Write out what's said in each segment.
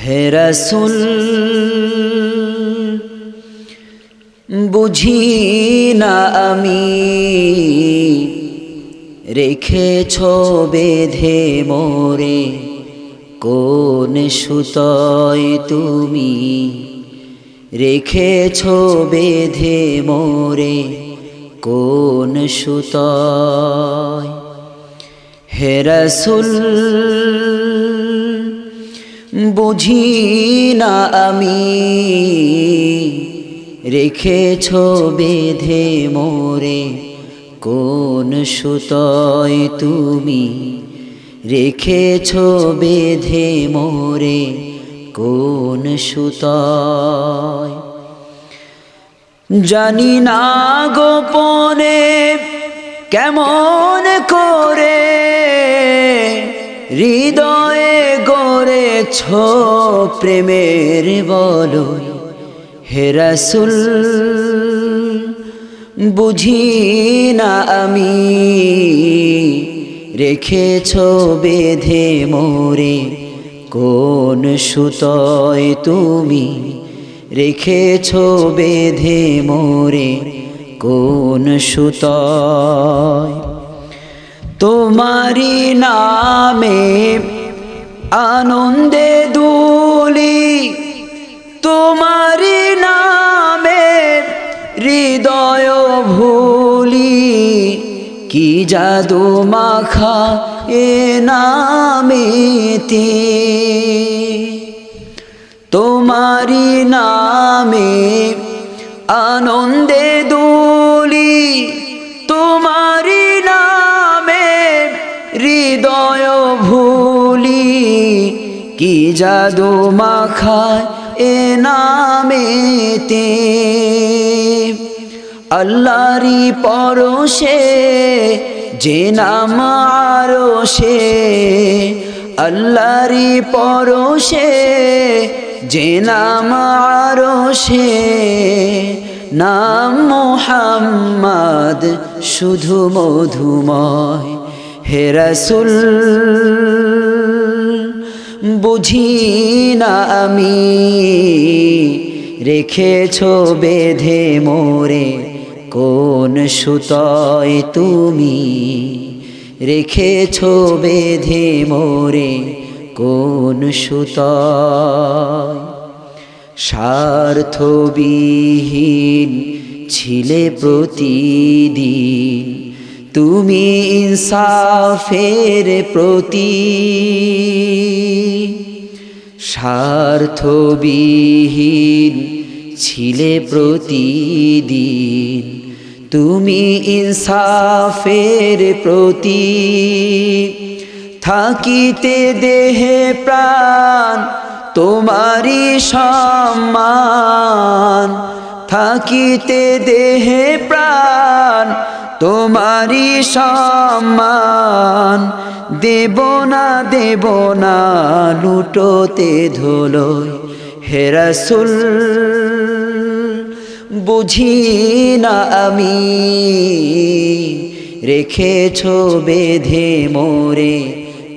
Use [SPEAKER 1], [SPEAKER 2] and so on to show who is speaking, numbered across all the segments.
[SPEAKER 1] হে রাসূল বুঝি না আমি রেখেছ বেঁধে মোরে কোন সুতোয় তুমি রেখেছ বেঁধে মোরে কোন সুতোয় হে রাসূল বুঝি না আমি রেখেছ বেঁধে মোরে কোন সুতোয় তুমি রেখেছ বেঁধে মোরে কোন সুতোয় জানি না গোপনে কেমন করে হৃদয়ে গড়েছ প্রেমের বলয় হে রাসূল বুঝি না আমি রেখেছ বেঁধে মোরে কোন সুতোয় তুমি রেখেছ বেঁধে মোরে কোন সুতোয় তোমারি নামে আনন্দে দুলি তোমারি নামে হৃদয় ভুলি কি জাদু মাখা এ নামেতে তোমারি নামে আনন্দে দুলি তোমারি নামে হৃদয় ভুলি কি জাদু মাখা এ নামেতে আল্লাহরি পরশে যে নাম আরশে আল্লাহরি পরশে যে নাম আরশে নাম মুহাম্মদ শুধু মধুময় হে রাসূল বুঝি না আমি রেখেছ বেঁধে মোরে কোন সুতোয় তুমি রেখেছ বেঁধে মোরে কোন সুতোয় স্বার্থবিহীন ছিলে প্রতিদিন তুমি ইনসাফের প্রতীক স্বার্থবিহীন ছিলে প্রতিদিন তুমি ইনসাফের প্রতীক থাকিতে দেহে প্রাণ তোমারি সম্মান থাকিতে দেহে প্রাণ তোমারি সম্মান দেব না লুটোতে ধুলোয় হে রাসূল বুঝি না আমি রেখেছ বেঁধে মোরে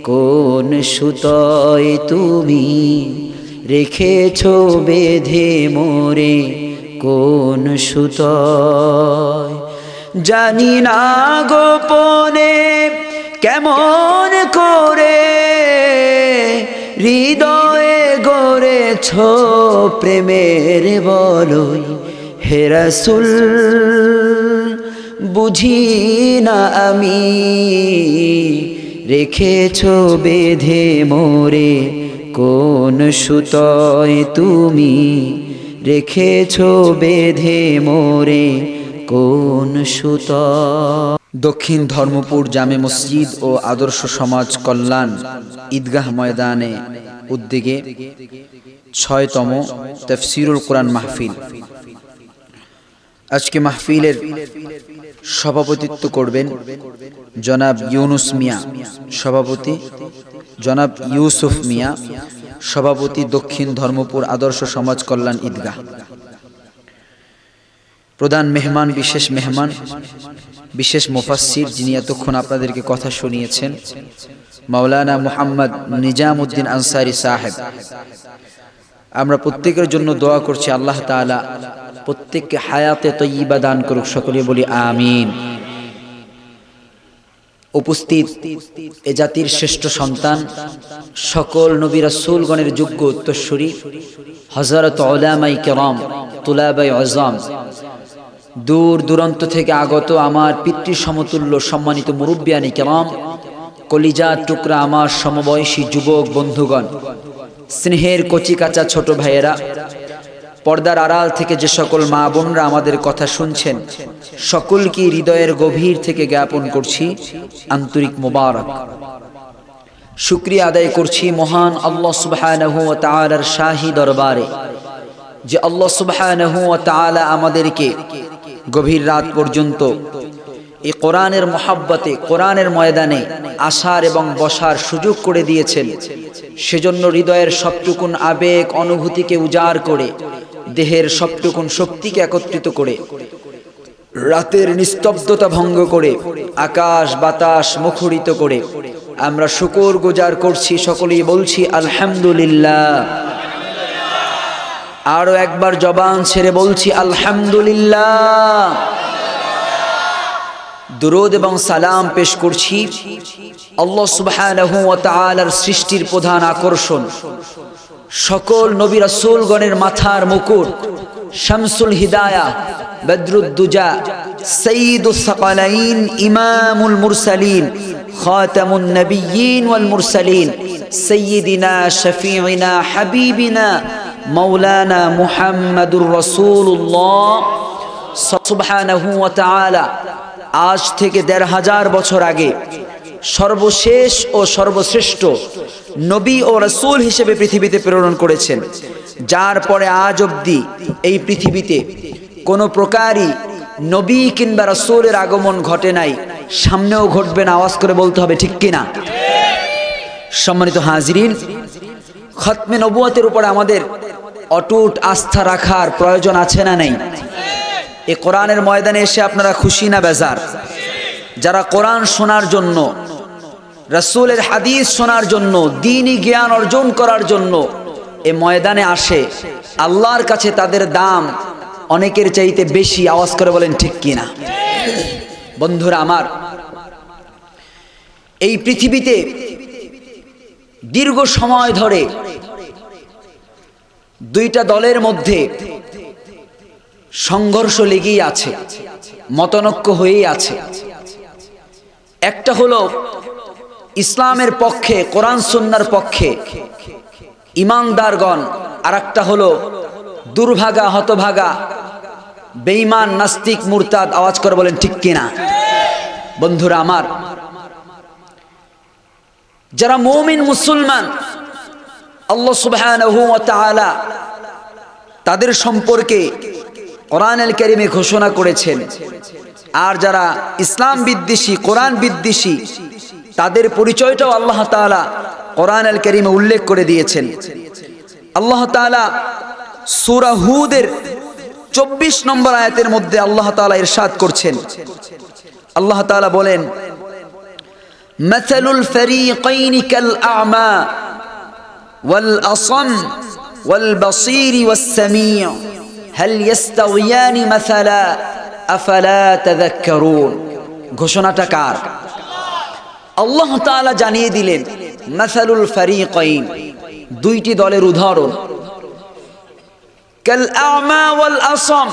[SPEAKER 1] কোন সুতোয় তুমি রেখেছ বেঁধে মোরে কোন সুতোয় জানি না গোপনে কেমন করে হৃদয়ে গড়েছ প্রেমের বলয় হে রাসূল বুঝি না আমি রেখেছ বেঁধে মোরে কোন সুতোয় তুমি রেখেছ বেঁধে মোরে কোন সুতোয় দক্ষিণ ধর্মপুর জামে মসজিদ ও আদর্শ সমাজ কল্যাণ ঈদগাহ ময়দানে উদ্যোগে ৬তম তাফসীরুল কোরআন মাহফিল। আজকে মাহফিলের সভাপতিত্ব করবেন জনাব ইউনুস মিয়া, সভাপতি জনাব ইউসুফ মিয়া, সভাপতি দক্ষিণ ধর্মপুর আদর্শ সমাজ কল্যাণ ঈদগাহ। প্রধান মেহমান, বিশেষ মেহমান, বিশেষ মুফাসসির যিনি এতক্ষণ আপনাদেরকে কথা শুনিয়েছেন, মাওলানা মুহাম্মদ নিজামউদ্দিন আনসারী সাহেব। আমরা প্রত্যেকের জন্য দোয়া করছি, আল্লাহ তাআলা প্রত্যেককে হায়াতে তয়্যিবা দান করুক, সকলে বলি আমিন। উপস্থিত এ জাতির শ্রেষ্ঠ সন্তান, সকল নবী রাসূলগণের যোগ্য উত্তরসূরি হযরত উলামায়ে কেরাম, তুলাবায়ে আযম, দূর দূরান্ত থেকে আগত আমার পিতৃ সমতুল্য সম্মানিত মুরব্বিয়ানে কেরাম, কলিজার টুকরা আমার সমবয়সী যুবক বন্ধুগণ, স্নেহের কচিকাঁচা ছোট ভাইয়েরা, পর্দার আড়াল থেকে যে সকল মা বোনরা আমাদের কথা শুনছেন, সকলকে হৃদয়ের গভীর থেকে জ্ঞাপন করছি আন্তরিক মোবারক। শুকরিয়া আদায় করছি মহান আল্লাহ সুবহানাহু ওয়া তাআলার শাহী দরবারে, যে আল্লাহ সুবহানাহু ওয়া তাআলা আমাদেরকে গভীর রাত পর্যন্ত এই কোরআনের মহাব্বতে, কোরআনের ময়দানে আসার এবং বসার সুযোগ করে দিয়েছেন। সেজন্য হৃদয়ের সবটুকুন আবেগ অনুভূতিকে উজাড় করে, দেহের সবটুকুন শক্তিকে একত্রিত করে, রাতের নিস্তব্ধতা ভঙ্গ করে, আকাশ বাতাস মুখরিত করে আমরা শুকর গুজার করছি, সকলেই বলছি আলহামদুলিল্লাহ। আরো একবার জবান ছেড়ে বলছি আলহামদুলিল্লাহ। দুরূদ এবং সালাম পেশ করছি আল্লাহ সুবহানাহু ওয়া তাআলার সৃষ্টির প্রধান আকর্ষণ, সকল নবী রাসূলগণের মাথার মুকুট, শামসুল হিদায়াহ, বদরুদ্দুজা, সাইয়্যিদুস সাকালাইন, ইমামুল মুরসালিন, খাতামুন নবিয়্যিন ওয়াল মুরসালিন, সাইয়্যিদিনা শফিঈনা হাবিবিনা মাওলানা মুহাম্মাদুর রাসূলুল্লাহ সুবহানাহু ওয়া তাআলা আজ থেকে ১৫০০ বছর আগে সর্বশেষ ও সর্বশ্রেষ্ঠ নবী ও রাসূল হিসেবে পৃথিবীতে প্রেরণ করেছেন, যার পরে আজ অবধি এই পৃথিবীতে কোনো প্রকারই নবী কিংবা রাসূলের আগমন ঘটে নাই, সামনেও ঘটবে না। আওয়াজ করে বলতে হবে ঠিক কিনা? সম্মানিত হাজিরিন, খতমে নবুয়তের উপর আমাদের অটুট আস্থা রাখার প্রয়োজন আছে না নেই? এই কোরআনের ময়দানে এসে আপনারা খুশি না বেজার? যারা কোরআন শোনার জন্য, রাসূলের হাদিস শোনার জন্য, দ্বীনি জ্ঞান অর্জন করার জন্য এই ময়দানে আসে, আল্লাহর কাছে তাদের দাম অনেকের চাইতে বেশি। আওয়াজ করে বলেন ঠিক কিনা? বন্ধুরা আমার, এই পৃথিবীতে দীর্ঘ সময় ধরে দুইটা দলের মধ্যে সংঘর্ষ লেগেই আছে, মতনৈক্য হয়েই আছে। একটা হলো ইসলামের পক্ষে, কোরআন সুন্নাহর পক্ষে ইমানদারগণ, আর একটা হলো দুর্ভাগা, হতভাগা, বেঈমান, নাস্তিক, মুরতাদ। আওয়াজ করে বলেন ঠিক কিনা? বন্ধুরা আমার, যারা মুমিন মুসলমান, আল্লাহ সুবহানাহু ওয়া তাআলা তাদের সম্পর্কে কোরআনুল কারীমে ঘোষণা করেছেন, আর যারা ইসলাম বিদ্বেষী, কোরআন বিদ্বেষী, তাদের পরিচয়টাও আল্লাহ তাআলা কোরআনুল কারীমে উল্লেখ করে দিয়েছেন। আল্লাহ তাআলা সূরা হুদের 24 নম্বর আয়াতের মধ্যে আল্লাহ তাআলা ইরশাদ করছেন, আল্লাহ তাআলা বলেন, মাসালুল ফারীকাইনি কাল আ'মা ওয়াল আসাম ওয়াল বাসীর ওয়াস সামী' হাল ইয়াস্তাওয়িয়ানি মাসালা আফালা তাযাক্কারুন। ঘোষণাটা কার? আল্লাহ তাআলা জানিয়ে দিলেন মাসালুল ফারীকাইন, দুইটি দলের উদাহরণ। কাল আ'মা ওয়াল আসাম,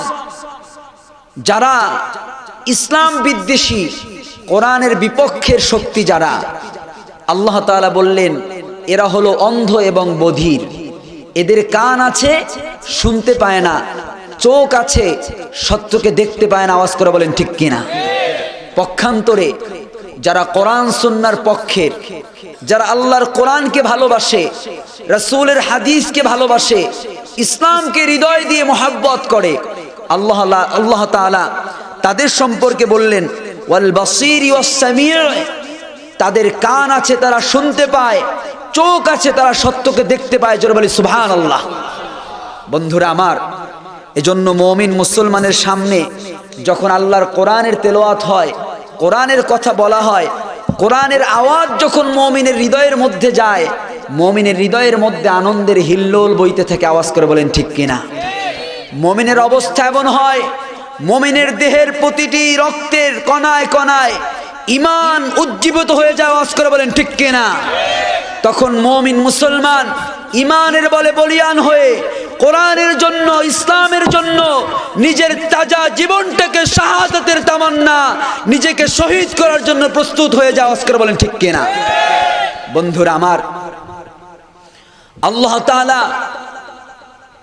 [SPEAKER 1] যারা ইসলাম বিদ্বেষী, কোরআনের বিপক্ষের শক্তি যারা, আল্লাহ তাআলা বললেন এরা হলো অন্ধ এবং বধির। এদের কান আছে, শুনতে পায় না, চোখ আছে, সত্যকে দেখতে পায় না। আওয়াজ করে বলেন ঠিক কিনা? পক্ষান্তরে যারা কোরআন সুন্নাহর পক্ষের, যারা আল্লাহর কোরআনকে ভালোবাসে, রাসূলের হাদিসকে ভালোবাসে, ইসলামকে হৃদয় দিয়ে মহব্বত করে, আল্লাহ তাআলা তাদের সম্পর্কে বললেন ওয়াল বাসীর ওয়াস সামী', তাদের কান আছে, তারা শুনতে পায়, চোখ আছে, তারা সত্যকে দেখতে পায়। জোরে বলি সুবহানাল্লাহ। বন্ধুরা আমার, এজন্য মুমিন মুসলমানের সামনে যখন আল্লাহর কোরআনের তেলাওয়াত হয়, কোরআনের কথা বলা হয়, কোরআনের আওয়াজ যখন মুমিনের হৃদয়ের মধ্যে যায়, মুমিনের হৃদয়ের মধ্যে আনন্দের হিল্লোল বইতে থাকে। আওয়াজ করে বলেন ঠিক কিনা? মুমিনের অবস্থা এমন হয়, মুমিনের দেহের প্রতিটি রক্তের কণায় কণায় ঈমান উজ্জীবিত হয়ে যায়। আওয়াজ করে বলেন ঠিক কিনা? তখন মুমিন মুসলমান ঈমানের বলে বলিয়ান হয়ে কোরআনের জন্য, ইসলামের জন্য নিজের তাজা জীবনটাকে শাহাদাতের তামান্না, নিজেকে শহীদ করার জন্য প্রস্তুত হয়ে যায়। আওয়াজ করে বলেন ঠিক কিনা? বন্ধুরা আমার, আল্লাহ তাআলা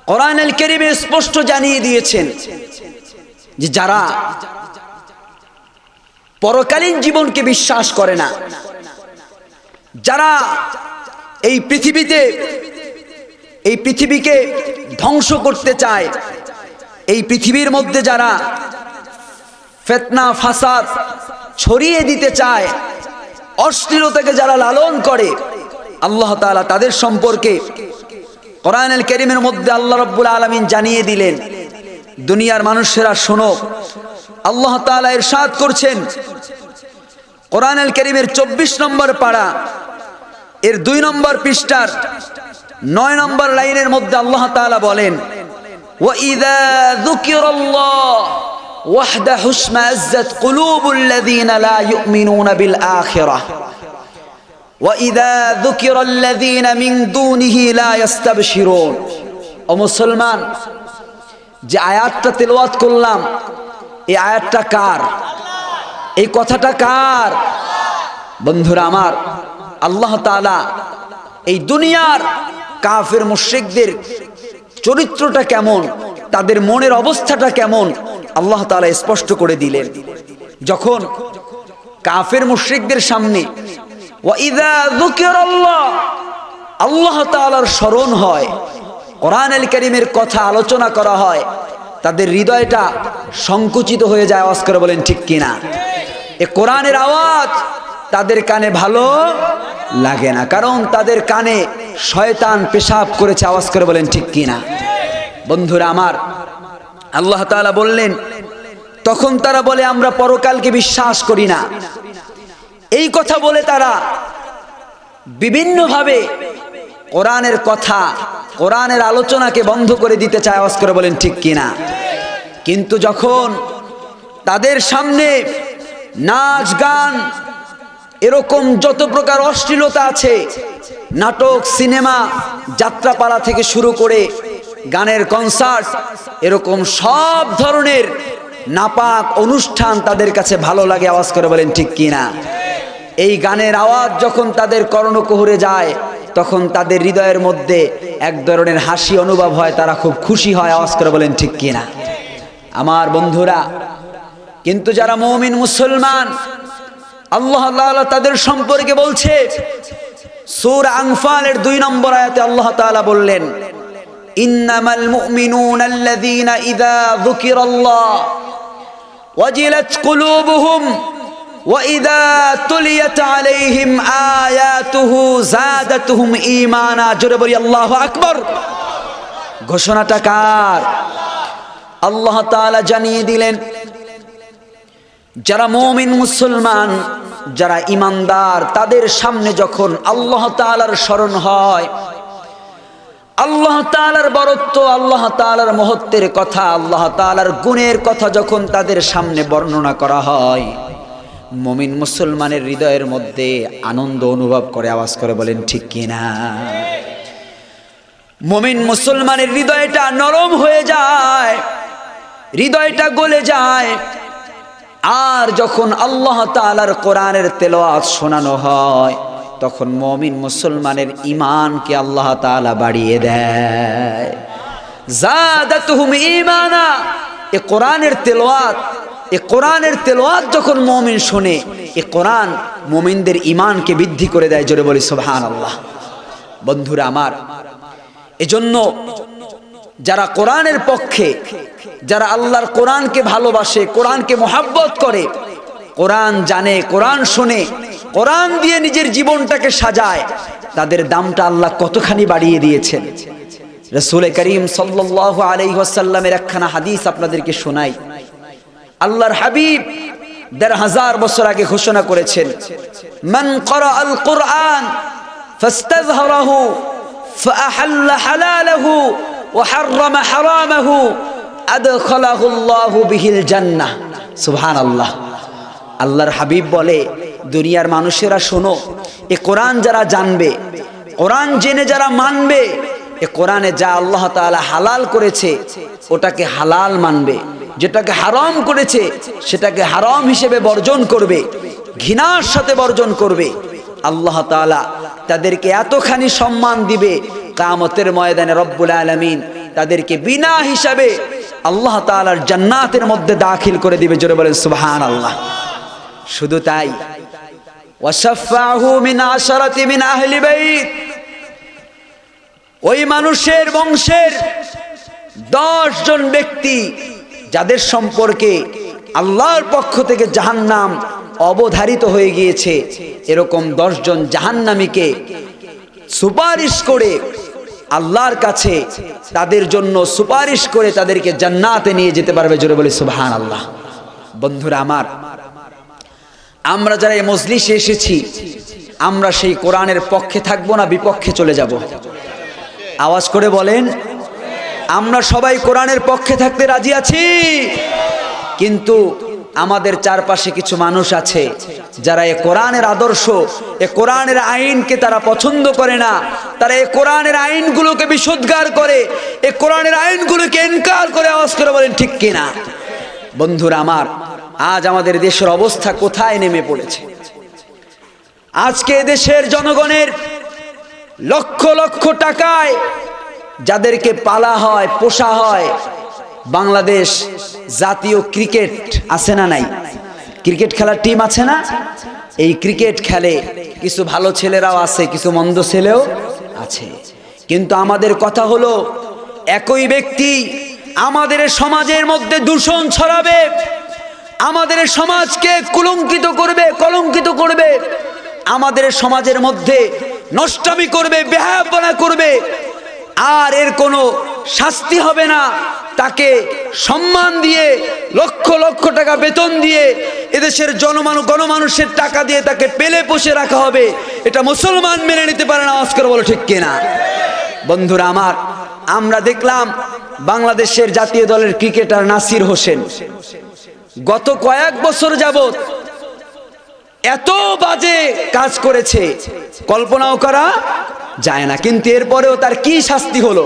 [SPEAKER 1] কোরআনুল কারীমে স্পষ্ট জানিয়ে দিয়েছেন যে যারা পরকালীন জীবনকে বিশ্বাস করে না, যারা এই পৃথিবীকে ধ্বংস করতে চায়, এই পৃথিবীর মধ্যে যারা ফিতনা ফাসাদ ছড়িয়ে দিতে চায়, অশ্লীলতাকে যারা লালন করে, আল্লাহ তাআলা তাদের সম্পর্কে কোরআনুল কারীমের মধ্যে আল্লাহ রাব্বুল আলামিন জানিয়ে দিলেন। দুনিয়ার মানুষেরা শোনো, আল্লাহ তাআলা ইরশাদ করছেন কোরআনুল কারীমের 24 নম্বর পারা এর 2 নম্বর পৃষ্ঠার 9 নম্বর লাইনের মধ্যে আল্লাহ তাআলা বলেন, ওয়া ইযা যুকিরাল্লাহ ওয়াহদাহু ইশমাআজ্জাত কুলুবুল্লাযীনা লা ইউমিনুনা বিল আখিরাহ ওয়া ইযা যুকিরাল্লাযীনা মিন দুনিহি লা ইস্তাবশিরুন। ও মুসলমান, যে আয়াতটা তেলাওয়াত করলাম, এই আয়াতটা কার? এই কথাটা কার? বন্ধুরা আমার, আল্লাহ তাআলা এই দুনিয়ার কাফের মুশরিকদের চরিত্রটা কেমন, তাদের মনের অবস্থাটা কেমন, আল্লাহ তাআলা স্পষ্ট করে দিলেন। যখন কাফের মুশরিকদের সামনে ওয়া ইযা যুকিরাল্লাহ, আল্লাহ তাআলার স্মরণ হয়, কোরআনুল কারীমের কথা আলোচনা করা হয়, তাদের হৃদয়টা সংকুচিত হয়ে যায়। আওয়াজ করে বলেন ঠিক কিনা? এ কোরআনের আওয়াজ তাদের কানে ভালো লাগে না, কারণ তাদের কানে শয়তান পেশাব করেছে। আওয়াজ করে বলেন ঠিক কিনা? বন্ধুরা আমার, আল্লাহ তাআলা বললেন, তখন তারা বলে আমরা পরকালকে বিশ্বাস করি না। এই কথা বলে তারা বিভিন্নভাবে কোরআনের কথা, কোরআনের আলোচনাকে বন্ধ করে দিতে চায়। আওয়াজ করে বলেন ঠিক কিনা? কিন্তু যখন তাদের সামনে নাচ গান, এরকম যত প্রকার অশ্লীলতা আছে, নাটক, সিনেমা, যাত্রাপালা থেকে শুরু করে গানের কনসার্ট, এরকম সব ধরনের নাপাক অনুষ্ঠান তাদের কাছে ভালো লাগে। আওয়াজ করে বলেন ঠিক কিনা? এই গানের আওয়াজ যখন তাদের কর্ণকুহরে যায়, তখন তাদের হৃদয়ের মধ্যে এক ধরনের হাসি অনুভব হয়, তারা খুব খুশি হয়। আওয়াজ করে বলেন ঠিক কিনা? আমার বন্ধুরা, কিন্তু যারা মুমিন মুসলমান, আল্লাহ তাআলা তাদের সম্পর্কে বলছে, সূরা আনফালের 2 নম্বর আয়াতে আল্লাহ তাআলা বললেন, ইন্নামাল মুমিনুনা আল্লাযীনা ইযা যুকিরাল্লাহ ওয়াজিলাত কুলুবুহুম ওয়া ইযা তুলিয়াত আলাইহিম আয়াতুহু যাদাতুহুম ঈমানা। জোরে বলি আল্লাহু আকবার। ঘোষণাটা কার? আল্লাহ তাআলা জানিয়ে দিলেন, যারা মুমিন মুসলমান, যারা ঈমানদার, তাদের সামনে যখন আল্লাহ তাআলার স্মরণ হয়, আল্লাহ তাআলার বরত্ব, আল্লাহ তাআলার মহত্বের কথা, আল্লাহ তাআলার গুণের কথা যখন তাদের সামনে বর্ণনা করা হয়, মুমিন মুসলমানের হৃদয়ের মধ্যে আনন্দ অনুভব করে। আওয়াজ করে বলেন ঠিক কিনা? মুমিন মুসলমানের হৃদয়টা নরম হয়ে যায়, হৃদয়টা গলে যায়। আর যখন আল্লাহ তাআলার কোরআনের তেলাওয়াত শোনানো হয়, তখন মুমিন মুসলমানের ঈমানকে আল্লাহ তাআলা বাড়িয়ে দেয়। যাদাতুহুম ঈমানা। এই কোরআনের তেলাওয়াত যখন মুমিন শুনে, এই কোরআন মুমিনদের ঈমানকে বৃদ্ধি করে দেয়। জোরে বলি সুবহানাল্লাহ। বন্ধুরা আমার, এজন্য যারা কোরআনের পক্ষে, যারা আল্লাহর কোরআনকে ভালোবাসে, কোরআনকে মহব্বত করে, কোরআন জানে, কোরআন শুনে, কোরআন দিয়ে নিজের জীবনটাকে সাজায়, তাদের দামটা আল্লাহ কতখানি বাড়িয়ে দিয়েছেন। রাসূল করিম সাল্লাল্লাহু আলাইহি ওয়াসাল্লামের একখানা হাদিস আপনাদেরকে শোনাই। আল্লাহর হাবিব 1,500 বছর আগে ঘোষণা করেছেন, মান ক্বারা আল কুরআন ফাস্তাযহারাহু ফাআহাল্লা হালালাহু ওয়া হাররামা হারামাহু আদখালাহু আল্লাহু বিহিল জান্নাহ। সুবহানাল্লাহ। আল্লাহর হাবিব বলে, দুনিয়ার মানুষেরা শোনো, এ কোরআন যারা জানবে, কোরআন জেনে যারা মানবে, এ কোরআনে যা আল্লাহ তাআলা হালাল করেছে ওটাকে হালাল মানবে, যেটাকে হারাম করেছে সেটাকে হারাম হিসেবে বর্জন করবে, ঘৃণার সাথে বর্জন করবে, আল্লাহ তাআলা তাদেরকে এতখানি সম্মান দিবে, কিয়ামতের ময়দানে রব্বুল আলামিন তাদেরকে বিনা হিসাবে আল্লাহ তাআলার জান্নাতের মধ্যে দাখিল করে দিবে। জোরে বলেন সুবহানাল্লাহ। শুধু তাই, ওয়াশাফাহু মিন আশরাতি মিন আহলি বাইত, ওই মানুষের বংশের 10 জন ব্যক্তি যাদের সম্পর্কে আল্লাহর পক্ষ থেকে জাহান্নাম অবধারিত হয়ে গিয়েছে, এরকম 10 জন জাহান্নামীকে সুপারিশ করে আল্লাহর কাছে তাদের জন্য সুপারিশ করে তাদেরকে জান্নাতে নিয়ে যেতে পারবে। জোরে বলি সুবহানাল্লাহ। বন্ধুরা আমার, আমরা যারা এই মজলিসে এসেছি, আমরা সেই কোরআনের পক্ষে থাকবো না বিপক্ষে চলে যাব? আওয়াজ করে বলেন, আমরা সবাই কোরআনের পক্ষে থাকতে রাজি আছি। কিন্তু আমাদের চারপাশে কিছু মানুষ আছে যারা এ কোরআনের আদর্শ, এ কোরআনের আইনকে তারা পছন্দ করে না, তারা এ কোরআনের আইনগুলোকে বিশুদ্ধার করে, এ কোরআনের আইনগুলোকে ইনকার করে। আওয়াজ করে বলেন ঠিক কিনা? বন্ধুরা আমার, আজ আমাদের দেশের অবস্থা কোথায় নেমে পড়েছে। আজকে দেশের জনগণের লক্ষ লক্ষ টাকায় যাদেরকে পালা হয়, পোষা হয়, বাংলাদেশ জাতীয় ক্রিকেট আছে না নাই? ক্রিকেট খেলার টিম আছে না? এই ক্রিকেট খেলে কিছু ভালো ছেলেরাও আছে, কিছু মন্দ ছেলেও আছে। কিন্তু আমাদের কথা হলো, একই ব্যক্তি আমাদের সমাজের মধ্যে দূষণ ছড়াবে, আমাদের সমাজকে কুলঙ্কিত করবে, কলঙ্কিত করবে, আমাদের সমাজের মধ্যে নষ্টামি করবে, বেহায়াপনা করবে, আর এর কোনো শাস্তি হবে না। তাকে সম্মান দিয়ে, লক্ষ লক্ষ টাকা বেতন দিয়ে, এদেশের গণমানুষের টাকা দিয়ে তাকে পেলে পুষে রাখা হবে। এটা মুসলমান মেনে নিতে পারে না। আওয়াজ করে বলো ঠিক কিনা? বন্ধুরা আমার, আমরা দেখলাম বাংলাদেশের জাতীয় দলের ক্রিকেটার নাসির হোসেন গত কয়েক বছর যাবত এত বাজে কাজ করেছে, কল্পনাও করা যায় না। কিন্তু এরপরেও তার কি শাস্তি হলো,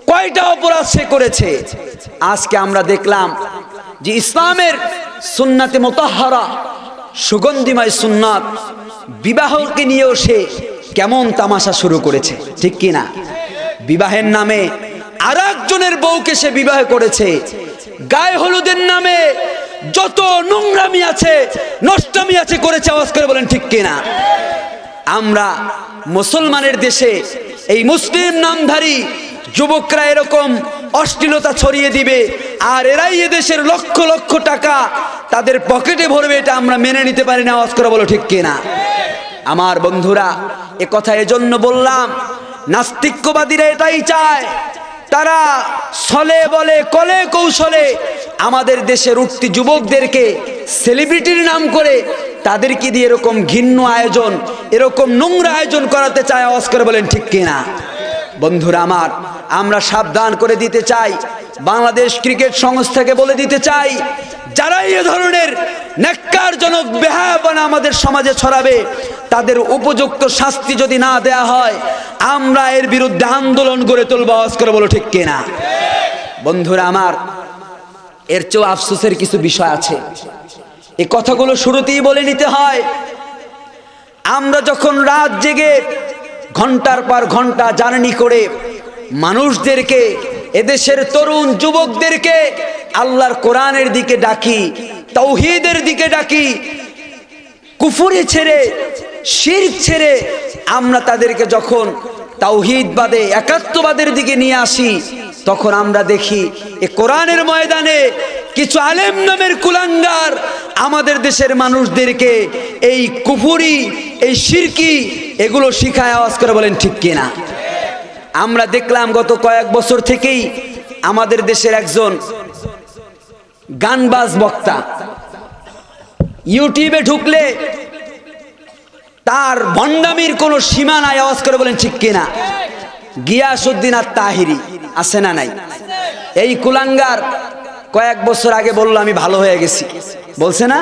[SPEAKER 1] কয়টা অপরাধ সে করেছে। আজকে আমরা দেখলাম যে ইসলামের সুন্নাতে মুতাহহারা, সুগন্ধিময় সুন্নাত, বিবাহকে নিয়েও সে কেমন তামাশা শুরু করেছে, ঠিক কিনা? বিবাহের নামে আরেকজনের বউকে সে বিবাহ করেছে। গায়ে হলুদের নামে যত নোংরামি আছে, নষ্টামি আছে করেছে। আওয়াজ করে বলেন ঠিক কিনা? আমরা মুসলমানের দেশে এই মুসলিম নামধারী যুবকরা এরকম অশ্লীলতা ছড়িয়ে দিবে, আর এরাই এদেশের লক্ষ লক্ষ টাকা তাদের পকেটে ভরবে, এটা আমরা মেনে নিতে পারি না। আওয়াজ করে বলো ঠিক কিনা? আমার বন্ধুরা, এ কথা এজন্য বললাম, নাস্তিক্যবাদীরা এটাই চায়, তারা ছলে বলে কলে কৌশলে আমাদের দেশের উঠতি যুবকদেরকে সেলিব্রিটির নাম করে তাদেরকে দিয়ে এরকম ঘৃণ্য আয়োজন, এরকম নোংরা আয়োজন করাতে চায়। আওয়াজ করে বলেন ঠিক কিনা? বন্ধুরা আমার, আমরা সাবধান করে দিতে চাই, বাংলাদেশ ক্রিকেট সংস্থাকে বলে দিতে চাই, যারা এ ধরনের ন্যাক্কারজনক বেহায়াপনা আমাদের সমাজে ছড়াবে, তাদের উপযুক্ত শাস্তি যদি না দেয়া হয়, আমরা এর বিরুদ্ধে আন্দোলন গড়ে তুলব। আওয়াজ করে বলো ঠিক কিনা? বন্ধুরা আমার, এর চেয়েও আফসোসের কিছু বিষয় আছে। এই কথাগুলো শুরুতেই বলে নিতে হয়। আমরা যখন রাত জেগে ঘন্টার পর ঘন্টা জার্নি করে মানুষদেরকে, এদেশের তরুণ যুবকদেরকে আল্লাহর কোরআনের দিকে ডাকি, তাওহীদের দিকে ডাকি, কুফরি ছেড়ে, শিরক ছেড়ে আমরা তাদেরকে যখন তাওহীদ বাদে একাত্মবাদের দিকে নিয়ে আসি, তখন আমরা দেখি এ কোরআনের ময়দানে কিছু আলেম নামের কুলাঙ্গার আমাদের দেশের মানুষদেরকে এই কুফরি, এই শিরকি এগুলো শিখায়। আওয়াজ করে বলেন ঠিক কিনা? আমরা দেখলাম গত কয়েক বছর থেকেই আমাদের দেশের একজন গানবাজ বক্তা, ইউটিউবে ঢুকলে তার ভণ্ডামির কোনো সীমা নাই, আওয়াজ করে বলেন ঠিক কিনা। গিয়াসউদ্দিন আর তাহিরি আছে না নাই? এই কুলাঙ্গার কয়েক বছর আগে বললো আমি ভালো হয়ে গেছি, বলছে না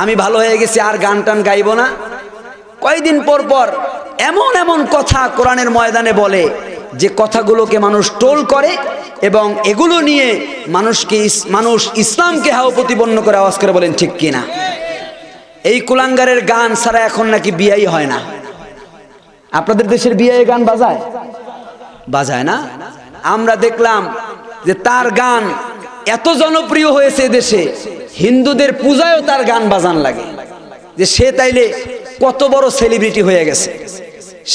[SPEAKER 1] আমি ভালো হয়ে গেছি, আর গান টান গাইব না। কয়েকদিন পর পর এমন এমন কথা কোরআনের ময়দানে বলে যে কথাগুলোকে মানুষ টোল করে এবং এগুলো নিয়ে মানুষ ইসলামকে হাও প্রতিপন্ন করে, আওয়াজ করে বলেন ঠিক কিনা। এই কুলাঙ্গারের গান ছাড়া এখন নাকি বিয়েই হয় না। আপনাদের দেশের বিয়ে গান বাজায় না? আমরা দেখলাম যে তার গান এত জনপ্রিয় হয়েছে দেশে, হিন্দুদের পূজায়ও তার গান বাজান লাগে, যে সে তাইলে কত বড় সেলিব্রিটি হয়ে গেছে।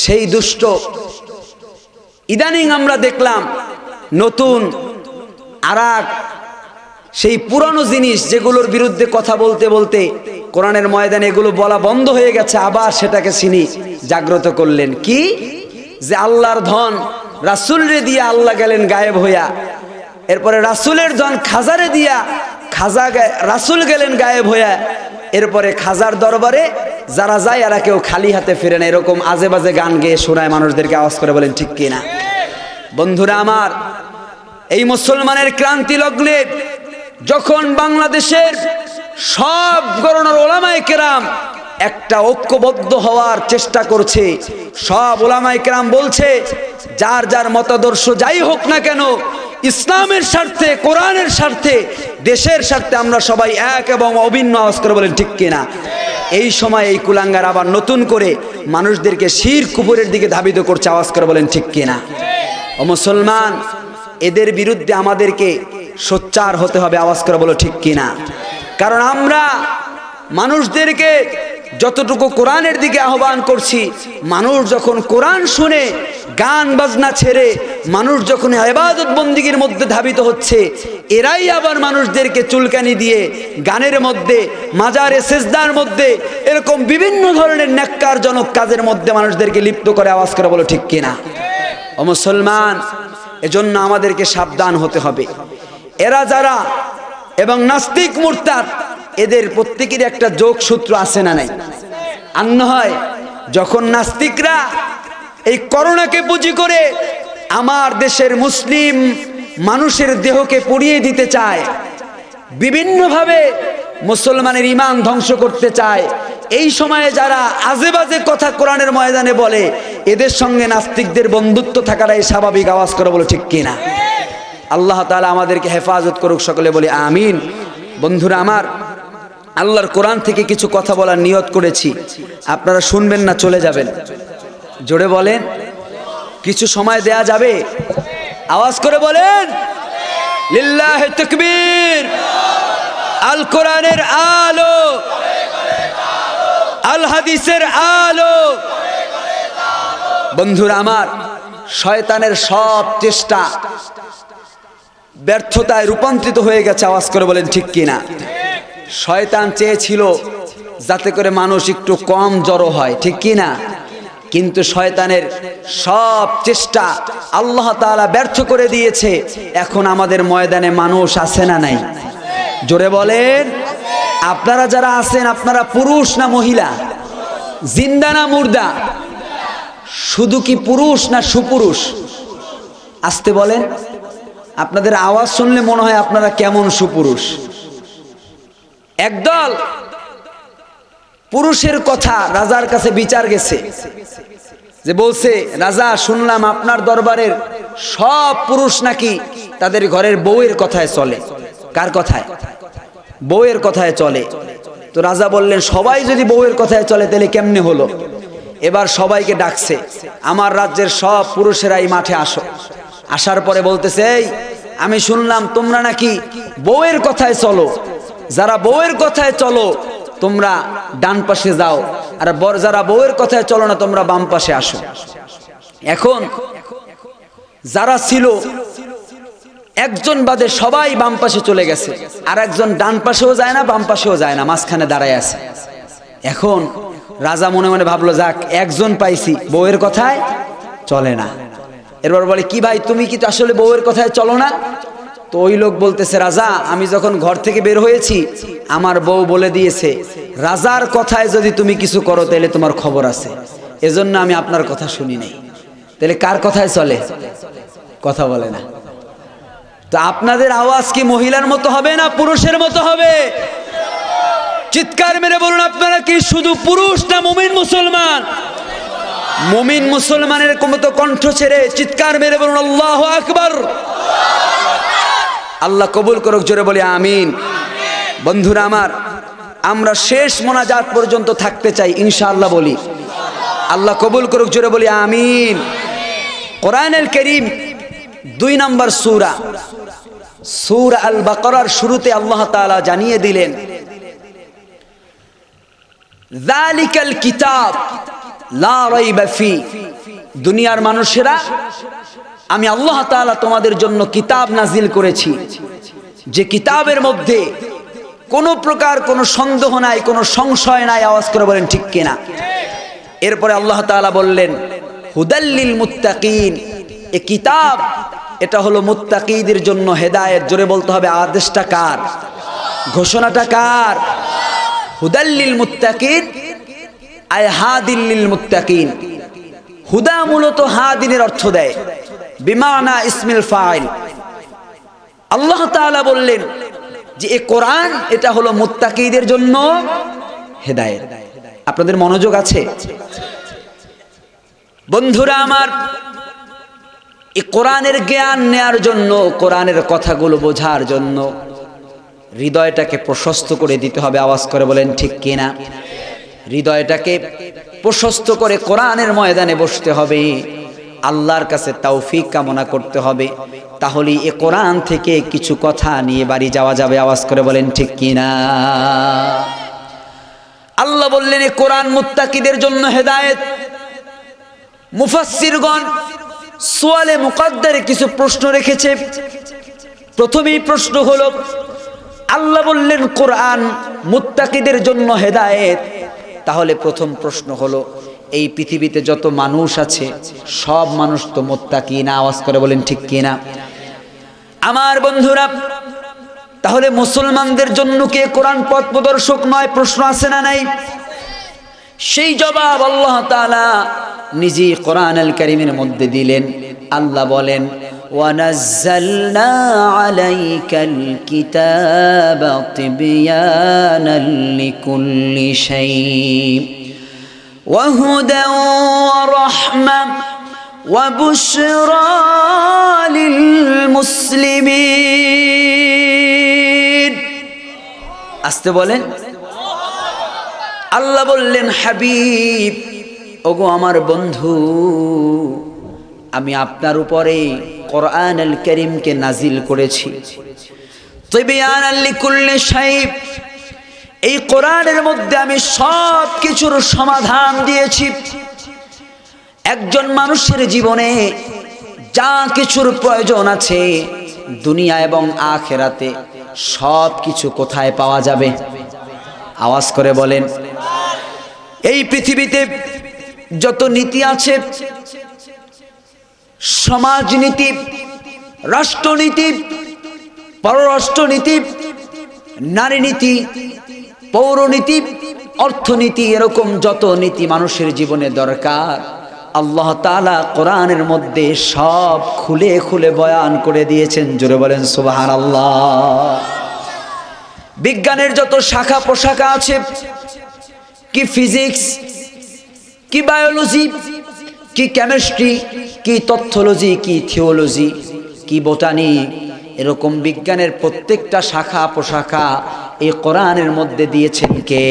[SPEAKER 1] সেই দুষ্ট ইদানিং আমরা দেখলাম নতুন আরেক সেই পুরানো জিনিস যেগুলোর বিরুদ্ধে কথা বলতে বলতে কোরআনের ময়দানে এগুলো বলা বন্ধ হয়ে গেছে, আবার সেটাকে তিনি জাগ্রত করলেন। কি যে আল্লাহর ধন রাসূলরে দিয়া আল্লাহ গেলেন গায়েব হইয়া, এরপরে রাসূলের ধন খাজারে দিয়া রাসূল গেলেন গায়েব হইয়া, এরপরে খাজার দরবারে যারা যায় এরা কেউ খালি হাতে ফিরে না। এরকম আজে বাজে গান গেয়ে শোনায় মানুষদেরকে, আওয়াজ করে বলেন ঠিক কিনা। বন্ধুরা আমার, এই মুসলমানের ক্রান্তি লগ্নে যখন বাংলাদেশের সব গণনার ওলামায়ে কেরাম একটা ঐক্যবদ্ধ হওয়ার চেষ্টা করছে, সব ওলামায়ে কেরাম বলছে যার যার মতাদর্শ যাই হোক না কেন, ইসলামের স্বার্থে, কোরআনের স্বার্থে, দেশের স্বার্থে আমরা সবাই এক এবং অভিন্ন, আওয়াজ করে বলেন ঠিক কিনা। এই সময় এই কুলাঙ্গার আবার নতুন করে মানুষদেরকে শিরক কুফরের দিকে ধাবিত করছে, আওয়াজ করে বলেন ঠিক কিনা। ও মুসলমান, এদের বিরুদ্ধে আমাদেরকে সোচ্চার হতে হবে, আওয়াজ করে বলো ঠিক কিনা। কারণ আমরা মানুষদেরকে যতটুকু কোরআনের দিকে আহ্বান করছি, মানুষ যখন কোরআন শুনে গান বাজনা ছেড়ে মানুষ যখন ইবাদত বন্দিগির মধ্যে ধাবিত হচ্ছে, এরাই আবার মানুষদেরকে চুলকানি দিয়ে গানের মধ্যে, মাজারে সেজদার মধ্যে, এরকম বিভিন্ন ধরনের ন্যাক্কারজনক কাজের মধ্যে মানুষদেরকে লিপ্ত করে, আওয়াজ করে বলো ঠিক কিনা। ও মুসলমান, এজন্য আমাদেরকে সাবধান হতে হবে। এরা যারা এবং নাস্তিক মুরতাদ, এদের প্রত্যেকেরই একটা যোগসূত্র আছে না নাই? আর নয়, যখন নাস্তিকরা এই করোনাকে পুঁজি করে আমার দেশের মুসলিম মানুষের দেহকে পুড়িয়ে দিতে চায়, বিভিন্নভাবে মুসলমানের ঈমান ধ্বংস করতে চায়, এই সময়ে যারা আজে বাজে কথা কোরআনের ময়দানে বলে, এদের সঙ্গে নাস্তিকদের বন্ধুত্ব থাকাটাই স্বাভাবিক, আওয়াজ করে বলো ঠিক কিনা। আল্লাহ তাআলা আমাদেরকে হেফাজত করুক, সকলে বলি আমিন। বন্ধুরা আমার, আল্লাহর কোরআন থেকে কিছু কথা বলার নিয়ত করেছি, আপনারা শুনবেন না চলে যাবেন? জোরে বলেন, কিছু সময় দেয়া যাবে? আওয়াজ করে বলেন লিল্লাহি তাকবীর। আল কোরআনের আলো, আল হাদিসের আলো। বন্ধুরা আমার, শয়তানের সব চেষ্টা ব্যর্থতায় রূপান্তরিত হয়ে গেছে, আওয়াজ করে বলেন ঠিক কিনা। শয়তান চেয়েছিল যাতে করে মানুষ একটু কম জড়ো হয়, ঠিক কিনা, কিন্তু শয়তানের সব চেষ্টা আল্লাহ তাআলা ব্যর্থ করে দিয়েছে। এখন আমাদের ময়দানে মানুষ আছে না নাই? জোরে বলেন। আপনারা যারা আছেন, আপনারা পুরুষ না মহিলা, জিন্দা না মুর্দা, শুধু কি পুরুষ না সুপুরুষ? আসতে বলেন। আপনাদের আওয়াজ শুনলে মনে হয় আপনারা কেমন সুপুরুষ। একদল পুরুষের কথা রাজার কাছে বিচার গেছে, যে বলছে, রাজা শুনলাম আপনার দরবারের সব পুরুষ নাকি তাদের ঘরের বউয়ের কথায় চলে। কার কথায়? বউয়ের কথায় চলে। তো রাজা বললেন, সবাই যদি বউয়ের কথায় চলে তাহলে কেমনে হলো? এবার সবাইকে ডাকছে, আমার রাজ্যের সব পুরুষেরাই মাঠে আসো। আসার পরে বলতেছে, এই আমি শুনলাম তোমরা নাকি বউয়ের কথায় চলো, যারা বউয়ের কথায় চলো তোমরা ডান পাশে যাও, আর যারা বউয়ের কথায় চলো না তোমরা বাম পাশে আসো। এখন যারা ছিল একজন বাদে সবাই বাম পাশে চলে গেছে, আর একজন ডান পাশেও যায় না বাম পাশেও যায় না, মাঝখানে দাঁড়ায় আছে। এখন রাজা মনে মনে ভাবলো, যাক একজন পাইছি বউয়ের কথায় চলে না। এরপর বলে, কি ভাই তুমি কি আসলে বউয়ের কথায় চলো না? তো ওই লোক বলতেছে, রাজা আমি যখন ঘর থেকে বের হয়েছি আমার বউ বলে দিয়েছে রাজার কথায় যদি তুমি কিছু করো তাহলে তোমার খবর আছে, এজন্য আমি আপনার কথা শুনি নাই। তাহলে কার কথায় চলে? কথা বলে না। তো আপনাদের আওয়াজ কি মহিলার মতো হবে না পুরুষের মতো হবে? চিৎকার মেরে বলুন, আপনারা কি শুধু পুরুষ না মুমিন মুসলমান? মুমিন মুসলমানের মতো কণ্ঠ ছেড়ে চিৎকার মেরে বলুন আল্লাহু আকবার। আল্লাহ কবুল করুক, জোরে বলি আমিন। বন্ধুরা আমার, আমরা শেষ মোনাজাত পর্যন্ত থাকতে চাই ইনশাআল্লাহ বলি। আল্লাহ কবুল করুক, জোরে বলি আমিন। কোরআনুল কারীম 2 নম্বর সূরা, সূরা আল বাকারার শুরুতে আল্লাহ তাআলা জানিয়ে দিলেন, যালিকাল কিতাব লা রাইবা ফি। দুনিয়ার মানুষেরা, আমি আল্লাহ তাআলা তোমাদের জন্য কিতাব নাজিল করেছি, যে কিতাবের মধ্যে কোনো প্রকার কোনো সন্দেহ নাই, কোনো সংশয় নাই। আওয়াজ করে বলেন ঠিক কিনা? এরপরে আল্লাহ তাআলা বললেন হুদাল্লিল মুত্তাকিন। এই কিতাব এটা হলো মুত্তাকিদের জন্য হেদায়েত। জোরে বলতে হবে, আদেশটা কার? ঘোষণাটা কার? হুদাল্লিল মুত্তাকিন আয় হাদিল লিল মুত্তাকিন। হুদা মূলত হাদিনের অর্থ দেয়, বিমানা ইসমিল ফাইল। আল্লাহ তাআলা বললেন যে এই কোরআন এটা হলো মুত্তাকিদের জন্য হেদায়েত। আপনাদের মনোযোগ আছে? বন্ধুরা আমার, এই কোরআনের জ্ঞান নেয়ার জন্য, কোরআনের কথাগুলো বোঝার জন্য হৃদয়টাকে প্রশস্ত করে দিতে হবে। আওয়াজ করে বলেন ঠিক কিনা? হৃদয়টাকে প্রশস্ত করে কোরআনের ময়দানে বসতে হবে, আল্লাহর কাছে তৌফিক কামনা করতে হবে। তাহলে এই কোরআন থেকে কিছু কথা নিয়ে বাড়ি যাওয়া যাবে। আওয়াজ করে বলেন ঠিক কিনা? আল্লাহ বললেন এই কোরআন মুত্তাকিদের জন্য হেদায়েত। মুফাসসিরগণ সুয়ালে মুকাদ্দারে কিছু প্রশ্ন রেখেছে। প্রথমেই প্রশ্ন হলো, আল্লাহ বললেন কোরআন মুত্তাকিদের জন্য হেদায়েত, তাহলে প্রথম প্রশ্ন হলো এই পৃথিবীতে যত মানুষ আছে সব মানুষ তো মুত্তাকি না? আওয়াজ করে বলেন ঠিক কিনা? আমার বন্ধুরা, তাহলে মুসলমানদের জন্য কি কোরআন পথ প্রদর্শক নয়? প্রশ্ন আছে না নাই? সেই জবাব আল্লাহ তাআলা নিজে কোরআনুল কারীমের মধ্যে দিলেন। আল্লাহ বলেন ওয়ানাজ্জালনা আলাইকাল কিতাবা তিবয়ানাল লিকুল্লি শাই ওয়া হুদান ওয়া রাহমা ওয়া বুশরা লিল মুসলিমিন। আসতে বলেন। আল্লাহ বললেন হাবিব, ওগো আমার বন্ধু, আমি আপনার উপরে কোরআনুল কারীমকে নাজিল করেছি তিবয়ানাল লিকুল্লি শাই। এই কোরআনের মধ্যে আমি সব কিছুর সমাধান দিয়েছি। একজন মানুষের জীবনে যা কিছুর প্রয়োজন আছে দুনিয়া এবং আখিরাতে সব কিছু কোথায় পাওয়া যাবে? আওয়াজ করে বলেন। এই পৃথিবীতে যত নীতি আছে, সমাজনীতি, রাষ্ট্রনীতি, পররাষ্ট্রনীতি, নারী নীতি, পৌরনীতি, অর্থনীতি, এরকম যত নীতি মানুষের জীবনে দরকার আল্লাহ তাআলা কোরআনের মধ্যে সব খুলে খুলে বয়ান করে দিয়েছেন। জোরে বলেন সুবহানাল্লাহ। বিজ্ঞানের যত শাখা প্রশাখা আছে, কি ফিজিক্স, কি বায়োলজি, কি কেমিস্ট্রি, কি তথ্যোলজি, কি থিওলজি, কি বোটানি, এরকম বিজ্ঞানের প্রত্যেকটা শাখা প্রশাখা এই কোরআনের মধ্যে দিয়েছেন কে?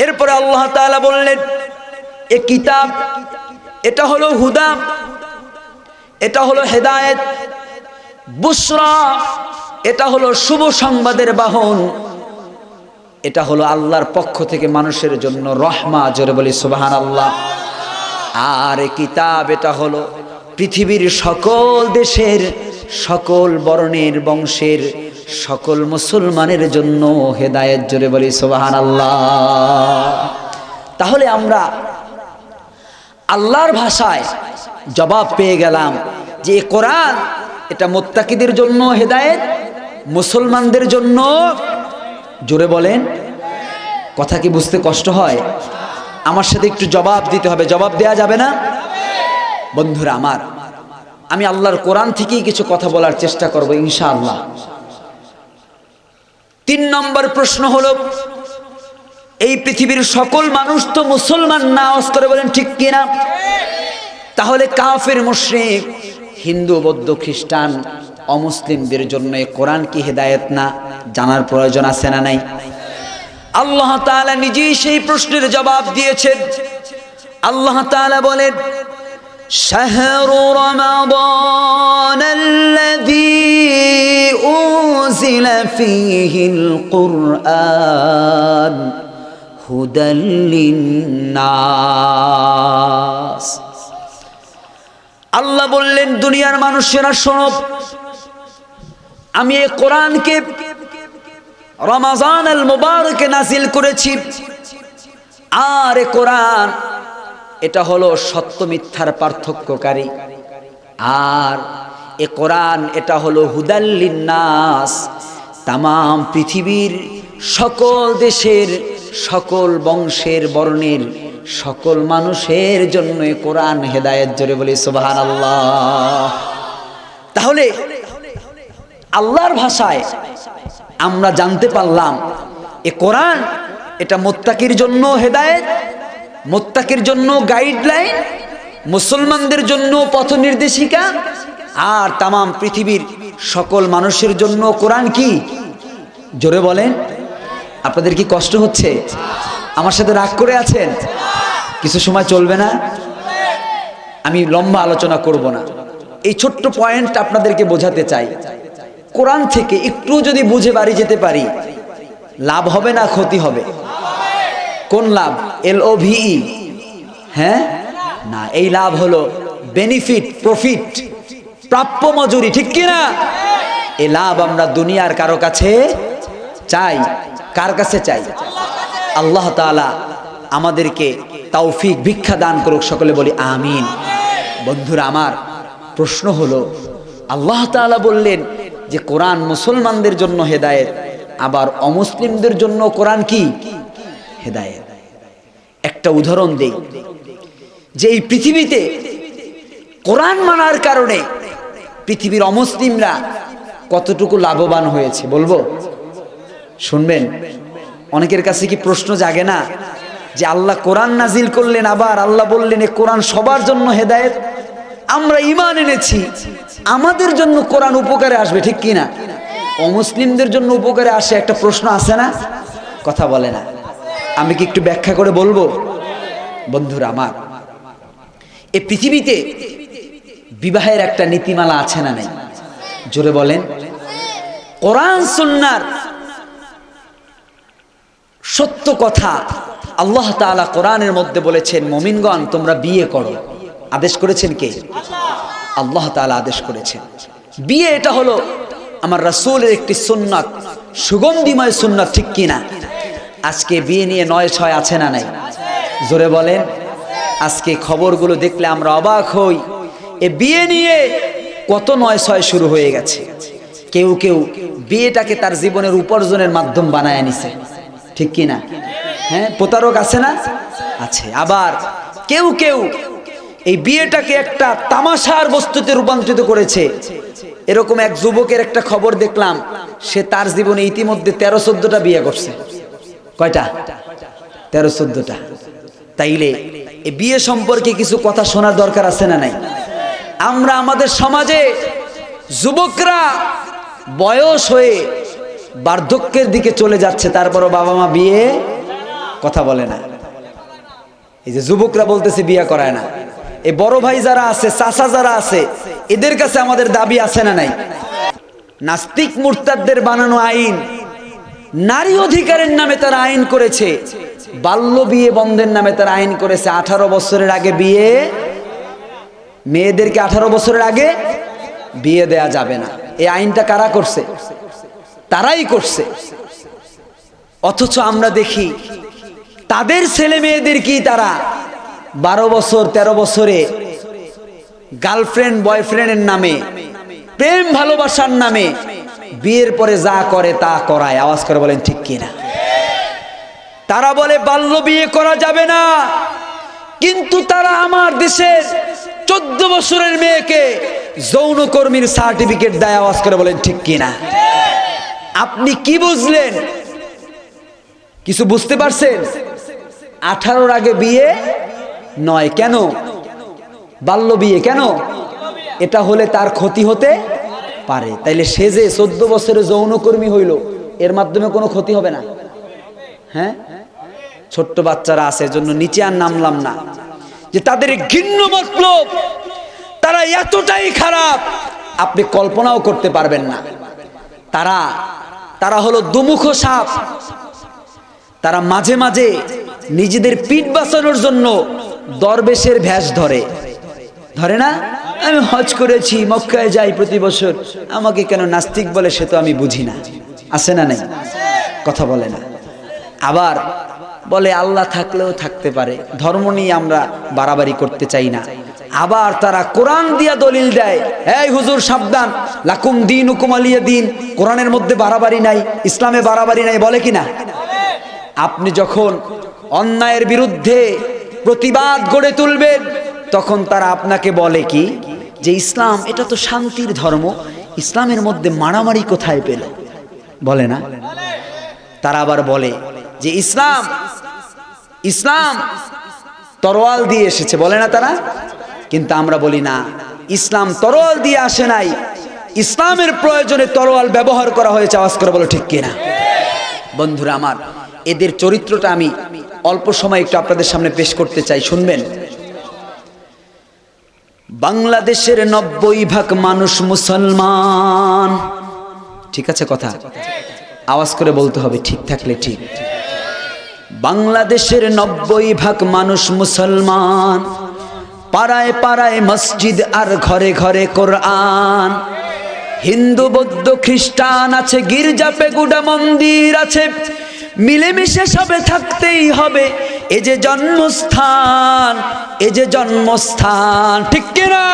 [SPEAKER 1] এরপরে আল্লাহ তাআলা বললেন এ কিতাব এটা হলো হুদা, এটা হলো হেদায়েত, বুশরা এটা হলো শুভ সংবাদের বাহন, এটা হলো আল্লাহর পক্ষ থেকে মানুষের জন্য রহমত। জোরে বলি সুবহানাল্লাহ। আর এই কিতাব এটা হলো পৃথিবীর সকল দেশের, সকল বর্ণের, বংশের সকল মুসলমানের জন্য হেদায়েত। জোরে বলি সুবহানাল্লাহ। তাহলে আমরা আল্লাহর ভাষায় জবাব পেয়ে গেলাম যে কোরআন এটা মুত্তাকিদের জন্য হেদায়েত, মুসলমানদের জন্য। জোরে বলেন, কথা কি বুঝতে কষ্ট হয়? আমার সাথে একটু জবাব দিতে হবে, জবাব দেয়া যাবে না? বন্ধুরা আমার, আমি আল্লাহর কোরআন থেকেই কিছু কথা বলার চেষ্টা করব ইনশাআল্লাহ। 3 নম্বর প্রশ্ন হলো, এই পৃথিবীর সকল মানুষ তো মুসলমান না, আওয়াজ করে বলেন ঠিক কিনা? তাহলে কাফের, মুশরিক, হিন্দু, বৌদ্ধ, খ্রিস্টান, অমুসলিমদের জন্য এই কোরআন কি হেদায়েত না? জানার প্রয়োজন আছে না নাই? আল্লাহ তাআলা নিজেই সেই প্রশ্নের জবাব দিয়েছেন। আল্লাহ তাআলা বলেন, শাহরু রমাদানাল্লাযী উনজিলা ফীহিল কুরআন হুদাল লিন্নাস। আল্লাহ বললেন, দুনিয়ার মানুষেরা শোনো, আমি এই কোরআনকে রমাজান আল মুবারকে নাজিল করেছি। আর এই কোরআন এটা হলো সত্য মিথ্যার পার্থক্যকারী। আর এই কোরআন এটা হলো হুদাল লিন্নাস, তাম পৃথিবীর সকল দেশের, সকল বংশের, বর্ণের সকল মানুষের জন্য এই কোরআন হেদায়েত। জোরে বলি সুবহানাল্লাহ। তাহলে আল্লাহর ভাষায় আমরা জানতে পারলাম এই কোরআন এটা মুত্তাকির জন্য হেদায়েত, মুত্তাকির জন্য গাইডলাইন, মুসলমানদের জন্য পথ নির্দেশিকা, আর তাম পৃথিবীর সকল মানুষের জন্য কোরআন কি? জোরে বলেন, আপনাদের কি কষ্ট হচ্ছে? আমার সাথে রাগ করে আছেন? কিছু সময় চলবে না, আমি লম্বা আলোচনা করব না। এই ছোট্ট পয়েন্ট আপনাদেরকে বোঝাতে চাই। কোরআন থেকে একটু যদি বুঝে বাড়ি যেতে পারি, লাভ হবে না ক্ষতি হবে? কোন লাভ? LOVE? হ্যাঁ না, এই লাভ হলো বেনিফিট, প্রফিট, প্রাপ্য মজুরি, ঠিক কিনা? এই লাভ আমরা দুনিয়ার কারো কাছে চাই? কার কাছে চাই? আল্লাহ তাআলা আমাদেরকে তৌফিক, ভিক্ষা দান করুক, সকলে বলি আমিন। বন্ধুরা আমার, প্রশ্ন হলো, আল্লাহ তাআলা বললেন যে কোরআন মুসলমানদের জন্য হেদায়েত, আবার অমুসলিমদের জন্য কোরআন কি? হেদায়েত। একটা উদাহরণ দেই, যে এই পৃথিবীতে কোরআন মানার কারণে পৃথিবীর অমুসলিমরা কতটুকু লাভবান হয়েছে বলবো? শুনবেন? অনেকের কাছে কি প্রশ্ন জাগে না যে আল্লাহ কোরআন নাজিল করলেন, আবার আল্লাহ বললেন এই কোরআন সবার জন্য হেদায়েত, আমরা ঈমান এনেছি, আমাদের জন্য কোরআন উপকারে আসবে, ঠিক কিনা? অমুসলিমদের জন্য উপকারে আসে, একটা প্রশ্ন আছে না? কথা বলে না। আমি কি একটু ব্যাখ্যা করে বলবো? বন্ধুরা আমার, এই পৃথিবীতে বিবাহের একটা নীতিমালা আছে না নাই? জোরে বলেন। কোরআন সুন্নাহর সত্য কথা আল্লাহ তাআলা কোরআনের মধ্যে বলেছেন, মুমিনগণ তোমরা বিয়ে করো। আদেশ করেছেন কে? আল্লাহ তাআলা আদেশ করেছেন। বিয়ে এটা হলো আমার রাসূলের একটি সুন্নাত, সুগন্ধিময় সুন্নাত, ঠিক কিনা? আজকে বিয়ে নিয়ে 9-6 আছে না নাই? জোরে বলেন। আজকে খবরগুলো দেখলে আমরা অবাক হই, এ বিয়ে নিয়ে কত 9-6 শুরু হয়ে গেছে। কেউ কেউ বিয়েটাকে তার জীবনের উপার্জনের মাধ্যম বানায় নিছে, ঠিক কিনা? হ্যাঁ, প্রতারক আছে না? আছে। আবার কেউ কেউ এই বিয়েটাকে একটা তামাশার বস্তুতে রূপান্তরিত করেছে। এরকম এক যুবকের একটা খবর দেখলাম, সে তার জীবনে ইতিমধ্যে 13-14টা বিয়ে করছে। কয়টা? 13-14টা। তাইলে এই বিয়ে সম্পর্কে কিছু কথা শোনার দরকার আছে না নাই? আমরা আমাদের সমাজে যুবকরা বয়স হয়ে বার্ধক্যের দিকে চলে যাচ্ছে, তারপরও বাবা মা বিয়ে কথা বলে না। এই যে যুবকরা বলতেছে বিয়ে করায় না, এই বড় ভাই যারা আছে, চাচা যারা আছে, এদের কাছে আমাদের দাবি আছে না নাই? নাস্তিক মুরতাদদের বানানো আইন, নারী অধিকারের নামে তারা আইন করেছে, বাল্য বিয়ে বন্ধের নামে তারা আইন করেছে। 18 বছরের আগে বিয়ে, মেয়েদেরকে 18 বছরের আগে বিয়ে দেয়া যাবে না। এই আইনটা কারা করছে? তারাই করছে। অথচ আমরা দেখি তাদের ছেলে মেয়েদেরকেই তারা 12 বছর 13 বছরে গার্লফ্রেন্ড বয়ফ্রেন্ডের নামে প্রেম ভালোবাসার নামে বিয়ের পরে যা করে তা করায়। আওয়াজ করে বলেন ঠিক কিনা? তারা বলে বাল্য বিয়ে করা যাবে না, কিন্তু তারা আমার দেশের 14 বছরের মেয়েকে যৌনকর্মীর সার্টিফিকেট দেয়। আওয়াজ করে বলেন ঠিক কিনা? আপনি কি বুঝলেন? কিছু বুঝতে পারছেন? 18-র আগে বিয়ে নয়। কেন বাল্য বিয়ে? কেন? এটা হলে তার ক্ষতি হতে পারে। তাইলে সে যে 14 বছরের যৌনকর্মী হইল, এর মাধ্যমে কোনো ক্ষতি হবে না? হ্যাঁ, ছোট্ট বাচ্চারা আছে, জন্য নিচে আর নামলাম না, যে তাদের ঘৃণ্য মতলব তারা এতটাই খারাপ আপনি কল্পনাও করতে পারবেন না। তারা হলো দুমুখ সাপ। তারা মাঝে মাঝে নিজেদের পিঠ বাঁচানোর জন্য দরবেশের ভেষ ধরে না? আমি হজ করেছি, মক্কায় যাই প্রতি বছর, আমাকে কেন নাস্তিক বলে সে তো আমি বুঝি না। আছে না? নেই? কথা বলে না। আবার বলে আল্লাহ থাকলেও থাকতে পারে। ধর্ম নিয়ে আমরা বাড়াবাড়ি করতে চাই না। আবার তারা কোরআন দিয়া দলিল দেয়, এই হুজুর সাবধান, লাকুম দীনুকুম ওয়ালিয়া দীন। কোরআনের মধ্যে বাড়াবাড়ি নাই, ইসলামে বাড়াবাড়ি নাই, বলে কিনা? আপনি যখন অন্যায়ের বিরুদ্ধে প্রতিবাদ গড়ে তুলবেন, তখন তারা আপনাকে বলে কি, যে ইসলাম এটা তো শান্তির ধর্ম, ইসলামের মধ্যে মারামারি কোথায় পেল? বলে না? তারা আবার বলে যে ইসলাম তরোয়াল দিয়ে এসেছে, বলে না তারা? কিন্তু আমরা বলি না, ইসলাম তরোয়াল দিয়ে আসে নাই, ইসলামের প্রয়োজনে তরোয়াল ব্যবহার করা হয়েছে। আওয়াজ করে বলো ঠিক কিনা? বন্ধুরা আমার, এদের চরিত্রটা আমি অল্প সময় একটু আপনাদের সামনে পেশ করতে চাই, শুনবেন। বাংলাদেশের 90% মানুষ মুসলমান। ঠিক আছে কথা? আওয়াজ করে বলতে হবে, ঠিক থাকলে ঠিক। বাংলাদেশের 90% মানুষ মুসলমান। পাড়ায় পাড়ায় মসজিদ আর ঘরে ঘরে কোরআন। হিন্দু বৌদ্ধ খ্রিস্টান আছে, গির্জা পেগুডা মন্দির আছে, মিলেমিশে সবে থাকতেই হবে। এ যে জন্মস্থান, ঠিক কিনা?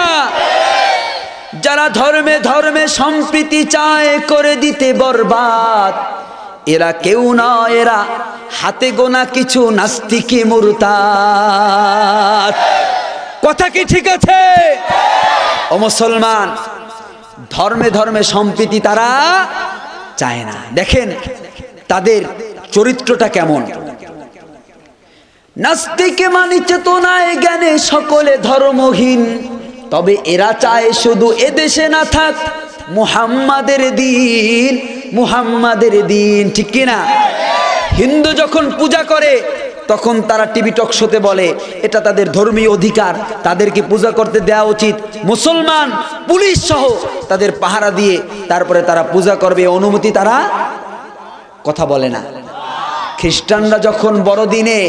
[SPEAKER 1] যারা ধর্মে ধর্মে সম্প্রীতি চায় করে দিতে বরবাদ, এরা কেউ না, এরা হাতে গোনা কিছু নাস্তিকি মুরতাদ। কথা কি ঠিক আছে? ও মুসলমান, ধর্মে ধর্মে সম্প্রীতি তারা চায় না। দেখেন তাদের চরিত্রটা কেমন। নাস্তিকে মানি চেতনায় জ্ঞানে সকলে ধর্মহীন, তবে এরা চায় শুধু এদেশে না থাক মুহাম্মাদের দিন, ঠিক কিনা? হিন্দু যখন পূজা করে তখন তারা টিভি টক শোতে বলে এটা তাদের ধর্মীয় অধিকার, তাদেরকে পূজা করতে দেওয়া উচিত। মুসলমান পুলিশ সহ তাদের পাহারা দিয়ে তারপরে তারা পূজা করবে, অনুমতি তারা কথা বলে না। খ্রিস্টানরা যখন বড়দিনে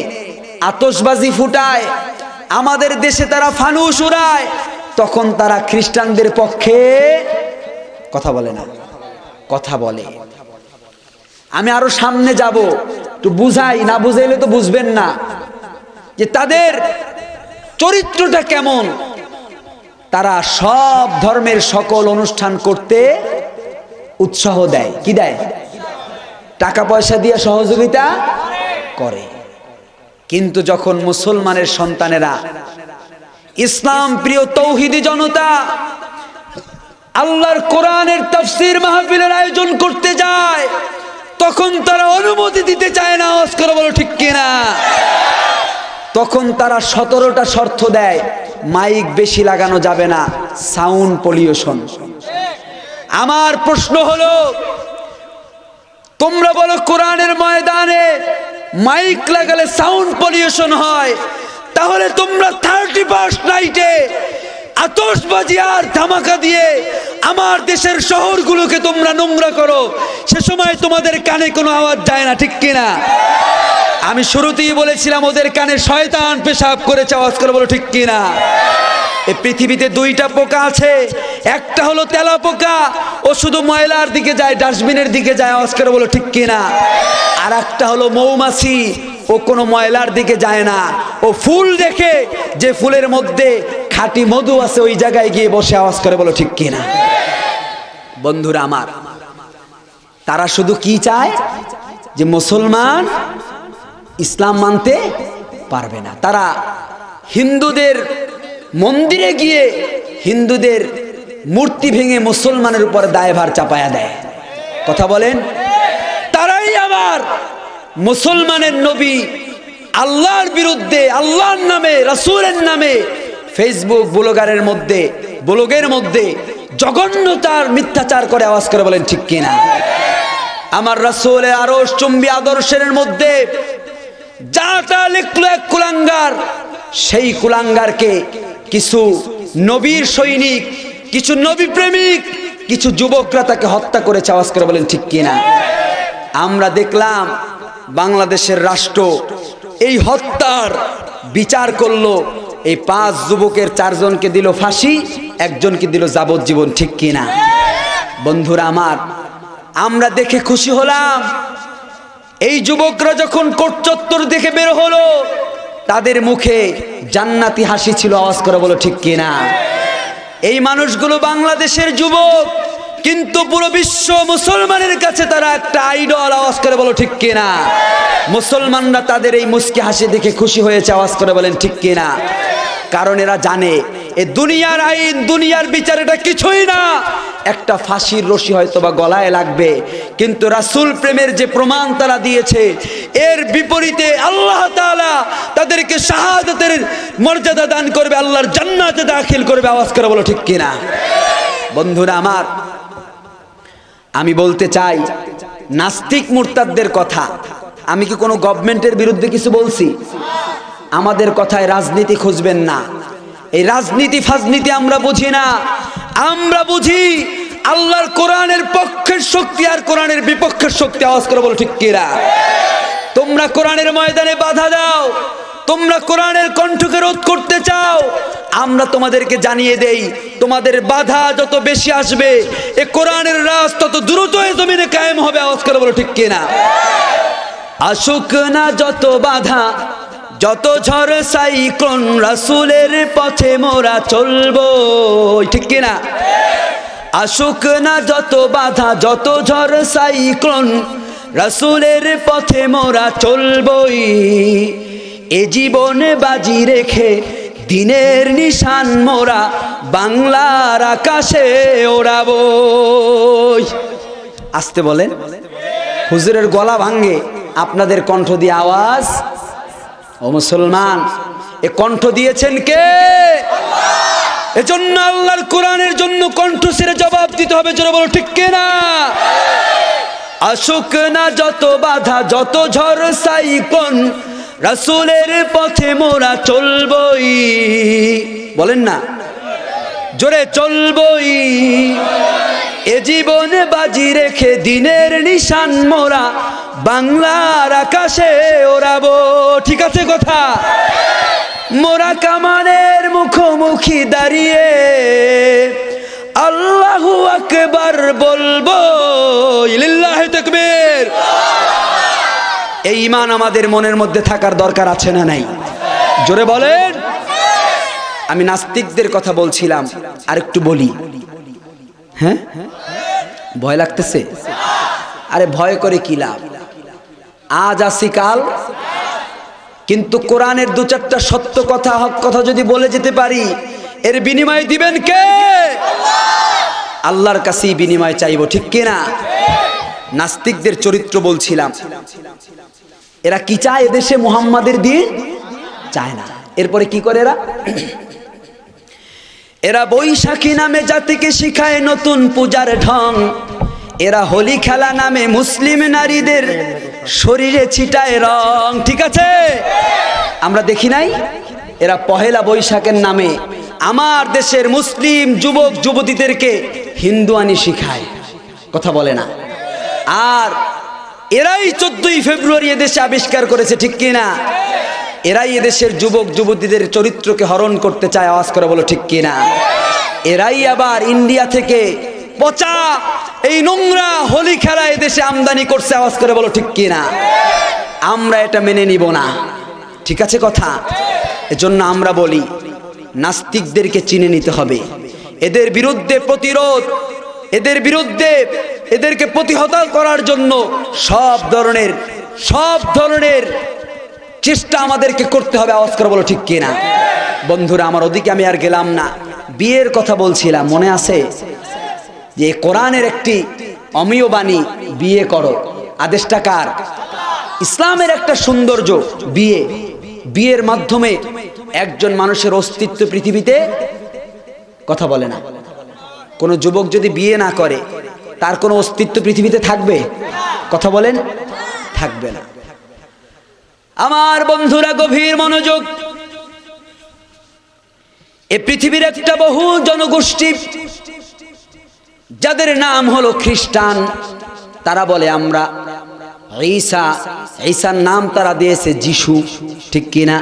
[SPEAKER 1] আতশবাজি ফুটায়, আমাদের দেশে তারা ফানুস উড়ায়, তখন তারা খ্রিস্টানদের পক্ষে কথা বলে না, কথা বলে। আমি আরো সামনে যাব, একটু বুঝাই, না বুঝাইলে তো বুঝবেন না যে তাদের চরিত্রটা কেমন। তারা সব ধর্মের সকল অনুষ্ঠান করতে উৎসাহ দেয়। কি দেয়? টাকা পয়সা দিয়ে সহযোগিতা করে। কিন্তু যখন মুসলমানের সন্তানেরা, ইসলাম প্রিয় তৌহিদি জনতা আল্লাহর কোরআনের তাফসীর মাহফিলের আয়োজন করতে যায়, তখন তারা অনুমতি দিতে চায় না। আওয়াজ করে বলো ঠিক কিনা? তখন তারা 17টা শর্ত দেয়। মাইক বেশি লাগানো যাবে না, সাউন্ড পলিউশন। আমার প্রশ্ন হলো, তোমরা বলো কোরআনের ময়দানে মাইক লাগালে সাউন্ড পলিউশন হয়, তাহলে তোমরা 31st নাইটে আতশবাজি আর ধামাকা দিয়ে আমার দেশের শহরগুলোকে তোমরা নোংরা করো, সে সময় তোমাদের কানে কোনো আওয়াজ যায় না, ঠিক কিনা? আমি শুরুতেই বলেছিলাম ওদের কানে শয়তান পেশাব করেছে। আওয়াজ করে বলো ঠিক কিনা? এই পৃথিবীতে 2টা পোকা আছে, একটা হলো তেলা পোকা, ও শুধু ময়লার দিকে যায়, ডাস্টবিনের দিকে যায়। আওয়াজ করে বলো ঠিক কিনা? আর একটা হলো মৌমাছি, ও কোনো ময়লার দিকে যায় না, ও ফুল দেখে যে ফুলের মধ্যে খাঁটি মধু আছে ওই জায়গায় গিয়ে বসে। আওয়াজ করে বলো ঠিক কিনা? বন্ধুরা আমার, তারা শুধু কি চায় যে মুসলমান ইসলাম মানতে পারবে না। তারা হিন্দুদের মন্দিরে গিয়ে হিন্দুদের মূর্তি ভেঙে মুসলমানের উপর দায়ভার চাপায়া দেয়। কথা বলেন। তারাই আবার মুসলমানের নবী আল্লাহর বিরুদ্ধে, আল্লাহর নামে, রাসূলের নামে ফেসবুক ব্লগের মধ্যে জঘন্যতার মিথ্যাচার করে আওয়াজ করে বলেন ঠিক কিনা? আমার রাসূলের আরশ চুম্বী আদর্শের মধ্যে যাটা লিখলো এক কুলাঙ্গার, সেই কুলাঙ্গারকে কিছু নবীর সৈনিক, কিছু নবী প্রেমিক, কিছু যুবকরা তাকে হত্যা করেছে। আওয়াজ করে বলেন ঠিক কিনা? আমরা দেখলাম বাংলাদেশের রাষ্ট্র এই হত্যার বিচার করলো। এই 5 যুবকের 4 জনকে দিল ফাঁসি, একজনকে দিল যাবজ্জীবন। ঠিক কিনা? বন্ধুরা আমার, আমরা দেখে খুশি হলাম। এই যুবকরা যখন কোর্ট চত্বর দেখে বের হলো, তাদের মুখে জান্নাতি হাসি ছিল। আওয়াজ করে বলো ঠিক কিনা? এই মানুষগুলো বাংলাদেশের যুবক, কিন্তু পুরো বিশ্ব মুসলমানের কাছে তারা একটা আইডল। আওয়াজ করে বলো ঠিক কিনা? মুসলমানরা তাদের এই মুস্কি হাসি দেখে খুশি হয়েছে। আওয়াজ করে বলেন ঠিক কিনা? কারণ এরা জানে এ দুনিয়ার আইন, দুনিয়ার বিচার এটা কিছুই না। একটা ফাঁসির রশি হয়তো বা গলায় লাগবে, কিন্তু রাসূল প্রেমের যে প্রমাণ তারা দিয়েছে, এর বিপরীতে আল্লাহ তাআলা তাদেরকে শাহাদাতের মর্যাদা দান করবে, আল্লাহর জান্নাতে দাখিল করবে। আওয়াজ করে বলো ঠিক কিনা? বন্ধুরা আমার, আমি বলতে চাই নাস্তিক মুরতাদদের কথা। আমি কি কোনো গভর্নমেন্টের বিরুদ্ধে কিছু বলছি? আমাদের কথায় রাজনীতি খুঁজবেন না। এই রাজনীতি ফাজনীতি আমরা বুঝি না। আমরা বুঝি আল্লাহর কোরআনের পক্ষের শক্তি আর কোরআনের বিপক্ষের শক্তি। আওয়াজ করে বলো ঠিক কিনা? তোমরা কোরআনের ময়দানে বাধা দাও, তোমরা কোরআনের কণ্ঠকে রোধ করতে চাও, আমরা তোমাদেরকে জানিয়ে দেই, তোমাদের বাধা যত বেশি আসবে, এ কোরআনের রাজ তত দ্রুত এই জমিনে কায়েম হবে। আওয়াজ করে বলো ঠিক কিনা? আসুক না যত বাধা, যত ঝড় সাইক্লোন, রাসূলের পথে মোরা চলবো। ঠিক কিনা? আসুক না যত বাধা, যত ঝড় সাইক্লোন, রাসূলের পথে মোরা চলবই। এ জীবনে বাজি রেখে দিনের নিশান মোরা বাংলার আকাশে ওড়াবো। আসতে বলেন। হুজুরের গলা ভাঙ্গে, আপনাদের কণ্ঠ দিয়ে আওয়াজ। ও মুসলমান, এ কণ্ঠ দিয়েছেন কে? আল্লাহ। এজন্য আল্লাহর কোরআনের জন্য কণ্ঠ ছেড়ে জবাব দিতে হবে। জোরে বলো ঠিক কিনা? আসুক না যত বাধা, যত ঝড় সাইক্লোন, রাসূলের পথে মোরা চলবই। বলেন না জোরে, চলবই। এ জীবনে বাজি রেখে দিনের নিশান মোরা বাংলার আকাশে ওড়াবো। ঠিক আছে কথা? মোরা কামানের মুখোমুখি দাঁড়িয়ে আল্লাহু আকবার বলবো। লিল্লাহি তাকবীর। এই ঈমান আমাদের মনের মধ্যে থাকার দরকার আছে না নাই? জোরে বলেন। আমি নাস্তিকদের কথা বলছিলাম, আরেকটু বলি। হ্যাঁ, ভয় লাগতেছে? আরে ভয় করে কি লাভ? আজ আসি কাল, কিন্তু কোরআনের 2-4টা সত্য কথা, হক কথা যদি বলে যেতে পারি, এর বিনিময় দিবেন কে? আল্লাহর কাছেই বিনিময় চাইবো। ঠিক কিনা? নাস্তিকদের চরিত্র বলছিলাম। এরা কি চায়? এদেশে মুহাম্মাদের দিন চায় না। এরপরে কি করে এরা? এরা বৈশাখী নামে জাতিকে শিখায় নতুন পূজার ঢং। এরা হোলি খেলা নামে মুসলিম নারীদের শরীরে ছিটায় রং। ঠিক আছে? আমরা দেখি নাই? এরা পহেলা বৈশাখের নামে আমার দেশের মুসলিম যুবক যুবতীদেরকে হিন্দুয়ানি শিখায়। কথা বলে না? আর এরাই 14ই ফেব্রুয়ারি এদেশে আবিষ্কার করেছে। ঠিক কিনা? এরাই এদেশের যুবক যুবতীদের চরিত্রকে হরণ করতে চায়। আওয়াজ করে বলো ঠিক কিনা? এরাই আবার ইন্ডিয়া থেকে পচা এই নোংরা হোলি খেলা এদেশে আমদানি করছে। আওয়াজ করে বলো ঠিক কিনা? আমরা এটা মেনে নিব না। ঠিক আছে কথা? এজন্য আমরা বলি নাস্তিকদেরকে চিনে নিতে হবে। এদের বিরুদ্ধে প্রতিরোধ এদের বিরুদ্ধে এদেরকে প্রতিহত করার জন্য সব ধরনের চেষ্টা আমাদেরকে করতে হবে। আওয়াজ করে বলো ঠিক কিনা? বন্ধুরা আমার, ওদিকে আমি আর গেলাম না, বিয়ের কথা বলছিলাম, মনে আছে যে কোরআনের একটি অমীয় বাণী, বিয়ে করো, আদেশটা কার? ইসলামের একটা সৌন্দর্য বিয়ে। বিয়ের মাধ্যমে একজন মানুষের অস্তিত্ব পৃথিবীতে, কথা বলে না, কোনো যুবক যদি বিয়ে না করে তার কোনো অস্তিত্ব পৃথিবীতে থাকবে? কথা বলেন, থাকবে না। আমার বন্ধুরা গভীর মনোযোগ, এ পৃথিবীর একটা বহু জনগোষ্ঠী যাদের নাম হলো খ্রিস্টান, তারা বলে আমরা ঈসার নাম তারা দিয়েছে যিশু, ঠিক কিনা?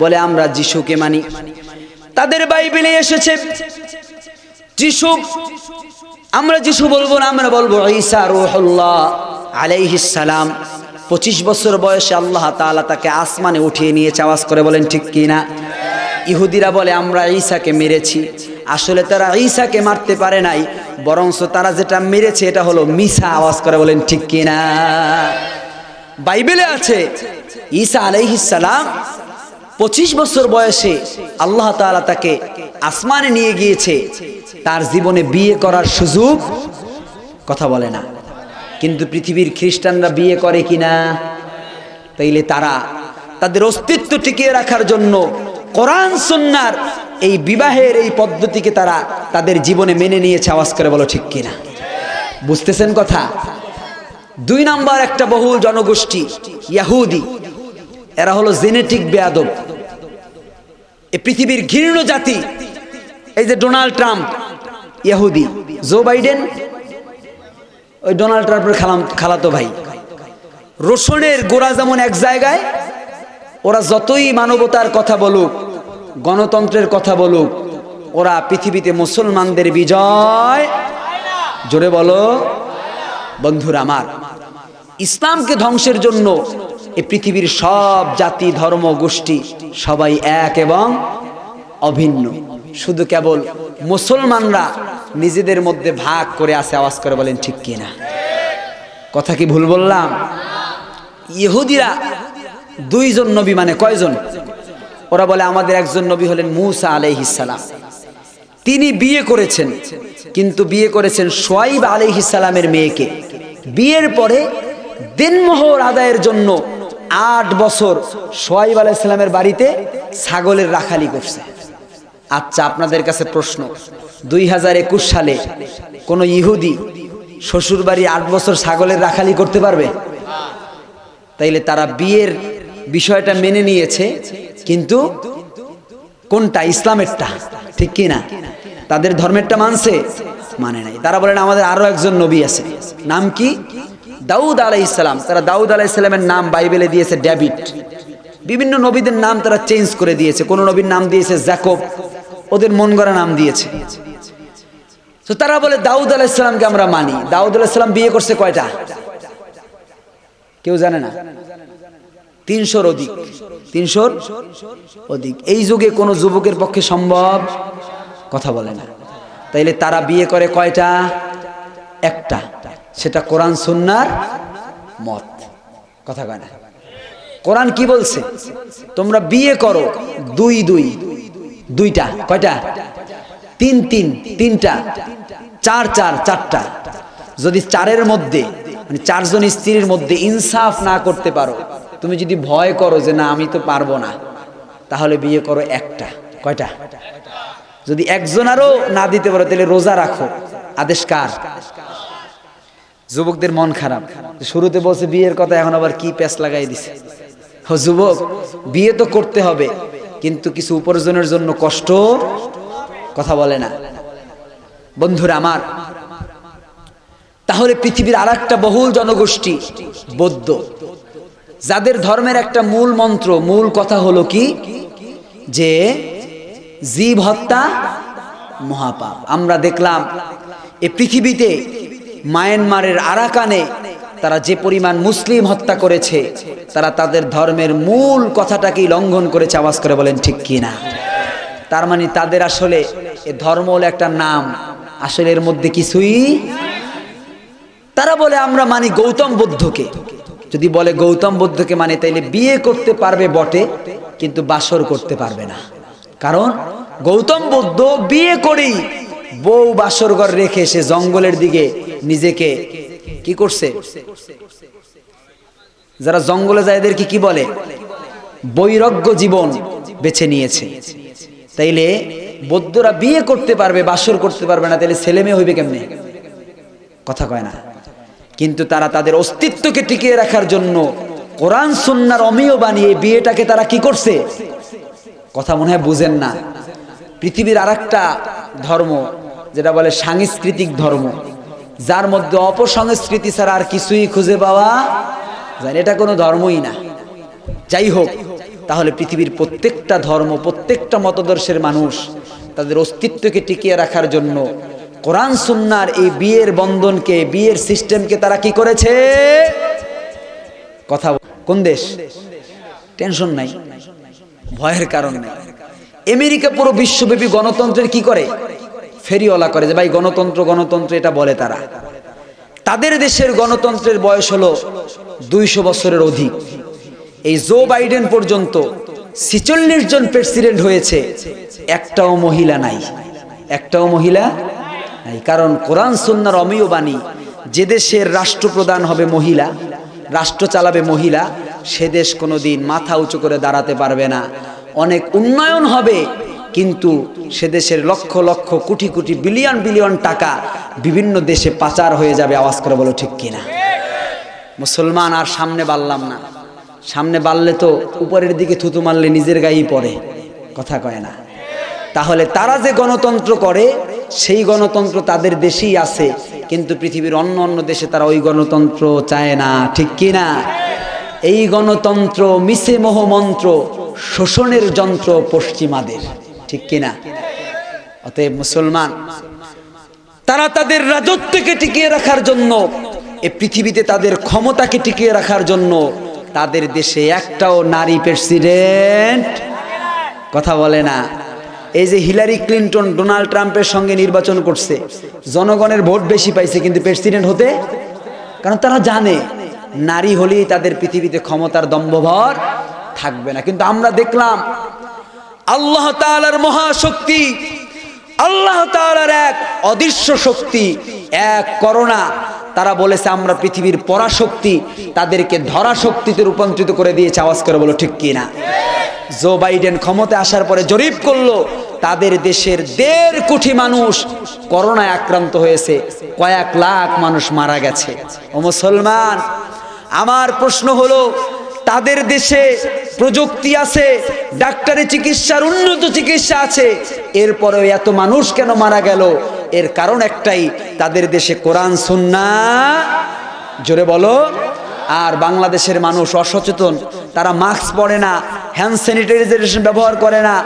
[SPEAKER 1] বলে আমরা যিশুকে মানি। তাদের বাইবেলে এসেছে যিশু, আমরা যিশু বলবো না, আমরা বলবো ঈসা রূহুল্লাহ আলাইহিস সালাম। 25 বছর বয়সে আল্লাহ তাআলা তাকে আসমানে উঠিয়ে নিয়েছে। আওয়াজ করে বলেন ঠিক কিনা? ইহুদিরা বলে আমরা ঈসাকে মেরেছি। আসলে তারা ঈসাকে মারতে পারে নাই, বরঞ্চ তারা যেটা মেরেছে এটা হলো মিসা। আওয়াজ করে বলেন ঠিক কিনা? বাইবেলে আছে ঈসা আলাইহিস সালাম 25 বছর বয়সে আল্লাহ তাআলা তাকে আসমানে নিয়ে গিয়েছে, তার জীবনে বিয়ে করার সুযোগ, কথা বলে না। কিন্তু পৃথিবীর খ্রিস্টানরা বিয়ে করে কিনা? তাইলে তারা তাদের অস্তিত্ব টিকিয়ে রাখার জন্য কোরআন সুন্নাহর এই বিবাহের এই পদ্ধতিকে তারা তাদের জীবনে মেনে নিয়েছে। আওয়াজ করে বলো ঠিক কিনা? বুঝতেছেন কথা? 2 নাম্বার একটা বহুল জনগোষ্ঠী ইহুদি, এরা হলো জেনেটিক বেয়াদব। এই পৃথিবীর ঘৃণ্য জাতি, এই যে ডোনাল্ড ট্রাম্প ইহুদি, জো বাইডেন ওই ডোনাল্ড ট্রাম্পের খালাতো ভাই। রসুনের গোড়া যেমন এক জায়গায়, ওরা যতই মানবতার কথা বলুক, গণতন্ত্রের কথা বলুক, ওরা পৃথিবীতে মুসলমানদের বিজয়, জোরে বলো বন্ধুরা আমার, ইসলামকে ধ্বংসের জন্য এই পৃথিবীর সব জাতি ধর্ম গোষ্ঠী সবাই এক এবং অভিন্ন। শুধু কেবল মুসলমানরা নিজেদের মধ্যে ভাগ করে আছে। আওয়াজ করে বলেন ঠিক কিনা? কথা কি ভুল বললাম? ইহুদিরা 2 জন নবী মানে কয়জন? ওরা বলে আমাদের একজন নবী হলেন মূসা আলাইহিস সালাম, তিনি বিয়ে করেছেন, কিন্তু বিয়ে করেছেন শুআয়ব আলাইহিস সালামের মেয়েকে। বিয়ের পরে দিনমোহর আদায়ের জন্য 8 বছর শুআয়ব আলাইহিস সালামের বাড়িতে ছাগলের রাখালি করছে। আচ্ছা, আপনাদের কাছে প্রশ্ন, 2021 সালে কোন ইহুদি শ্বশুর বাড়ি 8 বছর ছাগলের রাখালি করতে পারবে? তাইলে তারা বিয়ের বিষয়টা মেনে নিয়েছে, কিন্তু কোনটা? ইসলামেরটা, ঠিক কি না? তাদের ধর্মেরটা মানছে? মানে নাই। তারা বলেন আমাদের আরো একজন নবী আছে, নাম কি? দাউদ আলাইহিস সালাম। তারা দাউদ আলাইহিস সালামের নাম বাইবেলে দিয়েছে ডেভিড। বিভিন্ন নবীদের নাম তারা চেঞ্জ করে দিয়েছে। কোন নবীর নাম দিয়েছে জ্যাকব, ওদের মন গড়া নাম দিয়েছে। তো তারা বলে দাউদ আলাইহিস সালামকে আমরা মানি। দাউদ আলাইহিস সালাম বিয়ে করছে কয়টা? কেউ জানে না? 300-র অধিক। 300-র অধিক। এই যুগে কোন যুবকের পক্ষে সম্ভব? কথা বলে না। তাইলে তারা বিয়ে করে কয়টা? একটা। সেটা কোরআন সুন্নাহর মত, কথা কয় না। কোরআন কি বলছে? তোমরা বিয়ে করো 2-2, 2টা। কয়টা? 3-3, 3টা। 4-4, 4টা। যদি 4-এর মধ্যে মানে 4 জন স্ত্রীর মধ্যে ইনসাফ না করতে পারো, তুমি যদি ভয় করো যে না আমি তো পারবো না, তাহলে বিয়ে করো একটা। কয়টা? যদি একজনারও না দিতে পারো তাহলে রোজা রাখো। আদেশ কার? যুবকদের মন খারাপ, শুরুতে বলছে বিয়ের কথা, এখন আবার কি প্যাচ লাগাই দিছে। যুবক, বিয়ে তো করতে হবে, কিন্তু কিছু উপার্জনের জন্য কষ্ট, কথা বলে না। বন্ধুরা আমার, তাহলে পৃথিবীর আরেকটা বহুল জনগোষ্ঠী বৌদ্ধ, যাদের ধর্মের একটা মূল মন্ত্র, মূল কথা হলো কি? যে জীব হত্যা মহাপাপ। আমরা দেখলাম এই পৃথিবীতে মায়ানমারের আরাকানে তারা যে পরিমাণ মুসলিম হত্যা করেছে, তারা তাদের ধর্মের মূল কথাটাকেই লঙ্ঘন করেছে। আওয়াজ করে বলেন ঠিক কিনা? তার মানে তাদের আসলে এ ধর্ম হলো একটা নাম, আসলে এর মধ্যে কিছুই। তারা বলে আমরা মানি গৌতম বুদ্ধকে। যদি বলে গৌতম বুদ্ধকে মানে, তাইলে বিয়ে করতে পারবে বটে, কিন্তু বাসর করতে পারবে না। কারণ গৌতম বুদ্ধ বিয়ে করেই বউ বাসর ঘর রেখে সে জঙ্গলের দিকে নিজেকে কি করছে? যারা জঙ্গলে যায় এদেরকে কি বলে? বৈরাগ্য জীবন বেছে নিয়েছে। তাইলে বৌদ্ধরা বিয়ে করতে পারবে, বাসর করতে পারবে না, তাইলে ছেলে মেয়ে হইবে কেমনে? কথা কয় না। কিন্তু তারা তাদের অস্তিত্বকে টিকিয়ে রাখার জন্য কোরআন সুন্নাহর অমেয় বানিয়ে বিয়েটাকে তারা কি করছে? কথা মনে হয় বুঝেন না। পৃথিবীর আরেকটা ধর্ম যেটা বলে সাংস্কৃতিক ধর্ম, যার মধ্যে অপসংস্কৃতি ছাড়া আর কিছুই খুঁজে পাওয়া যায় না, এটা কোনো ধর্মই না। যাই হোক, তাহলে পৃথিবীর প্রত্যেকটা ধর্ম, প্রত্যেকটা মতদর্শের মানুষ তাদের অস্তিত্বকে টিকিয়ে রাখার জন্য কোরআন সুন্নাহর এই বিয়ের বন্ধনকে, বিয়ের সিস্টেমকে তারা কি করেছে? কথা কোন দেশ? টেনশন নাই, ভয়ের কারণ নেই। আমেরিকা পুরো বিশ্বব্যাপী গণতন্ত্রের কি করে? ফেরিওয়ালা করে, যে ভাই গণতন্ত্র গণতন্ত্র এটা বলে তারা। তাদের দেশের গণতন্ত্রের বয়স হলো 200 বছরের অধিক। এই জো বাইডেন পর্যন্ত 46 জন প্রেসিডেন্ট হয়েছে, একটাও মহিলা নাই, একটাও মহিলা নাই। কারণ কোরআন সুন্নাহর অমেয় বাণী, যে দেশের রাষ্ট্রপ্রধান হবে মহিলা, রাষ্ট্র চালাবে মহিলা, সে দেশ কোনোদিন মাথা উঁচু করে দাঁড়াতে পারবে না। অনেক উন্নয়ন হবে, কিন্তু সে দেশের লক্ষ লক্ষ কোটি কোটি বিলিয়ন বিলিয়ন টাকা বিভিন্ন দেশে পাচার হয়ে যাবে। আওয়াজ করে বলো ঠিক কিনা? মুসলমান আর সামনে বাড়লাম না, সামনে বাড়লে তো উপরের দিকে থুতু মারলে নিজের গায়েই পড়ে। কথা কয় না। তাহলে তারা যে গণতন্ত্র করে সেই গণতন্ত্র তাদের দেশেই আছে, কিন্তু পৃথিবীর অন্য অন্য দেশে তারা ওই গণতন্ত্র চায় না। ঠিক কিনা? এই গণতন্ত্র মিছে মোহমন্ত্র, শোষণের যন্ত্র পশ্চিমাদের। ঠিক কিনা? অতএব মুসলমান, তারা তাদের রাজত্বকে টিকিয়ে রাখার জন্য, এই পৃথিবীতে তাদের ক্ষমতাকে টিকিয়ে রাখার জন্য তাদের দেশে একটাও নারী প্রেসিডেন্ট কথা বলে না। এই যে হিলারি ক্লিন্টন ডোনাল্ড ট্রাম্পের সঙ্গে নির্বাচন করছে, জনগণের ভোট বেশি পাইছে, কিন্তু প্রেসিডেন্ট হতে, কারণ তারা জানে নারী হলেই তাদের পৃথিবীতে ক্ষমতার দম্ভভর থাকবে না। কিন্তু আমরা দেখলাম আল্লাহ তাআলার মহাশক্তি, আল্লাহ তাআলার এক অদৃশ্য শক্তি, এক করোনা, তারা বলেছে আমরা পৃথিবীর পরাশক্তি, তাদেরকে ধরা শক্তিতে রূপান্তরিত করে দিয়েছে। আওয়াজ করে বলো ঠিক কিনা? জো বাইডেন ক্ষমতায় আসার পরে জরিপ করলো, তাদের দেশের 1.5 কোটি মানুষ করোনায় আক্রান্ত হয়েছে, কয়েক লাখ মানুষ মারা গেছে। ও মুসলমান, আমার প্রশ্ন হলো, তাদের দেশে প্রযুক্তি আছে, ডাক্তারি চিকিৎসার উন্নত চিকিৎসা আছে, এরপরেও এত মানুষ কেন মারা গেল? এর কারণ একটাই, তাদের দেশে কোরআন সুন্নাহ, জোরে বলো। আর বাংলাদেশের মানুষ অসচেতন, তারা মাস্ক পরে না, হ্যান্ড স্যানিটাইজার ব্যবহার করে না,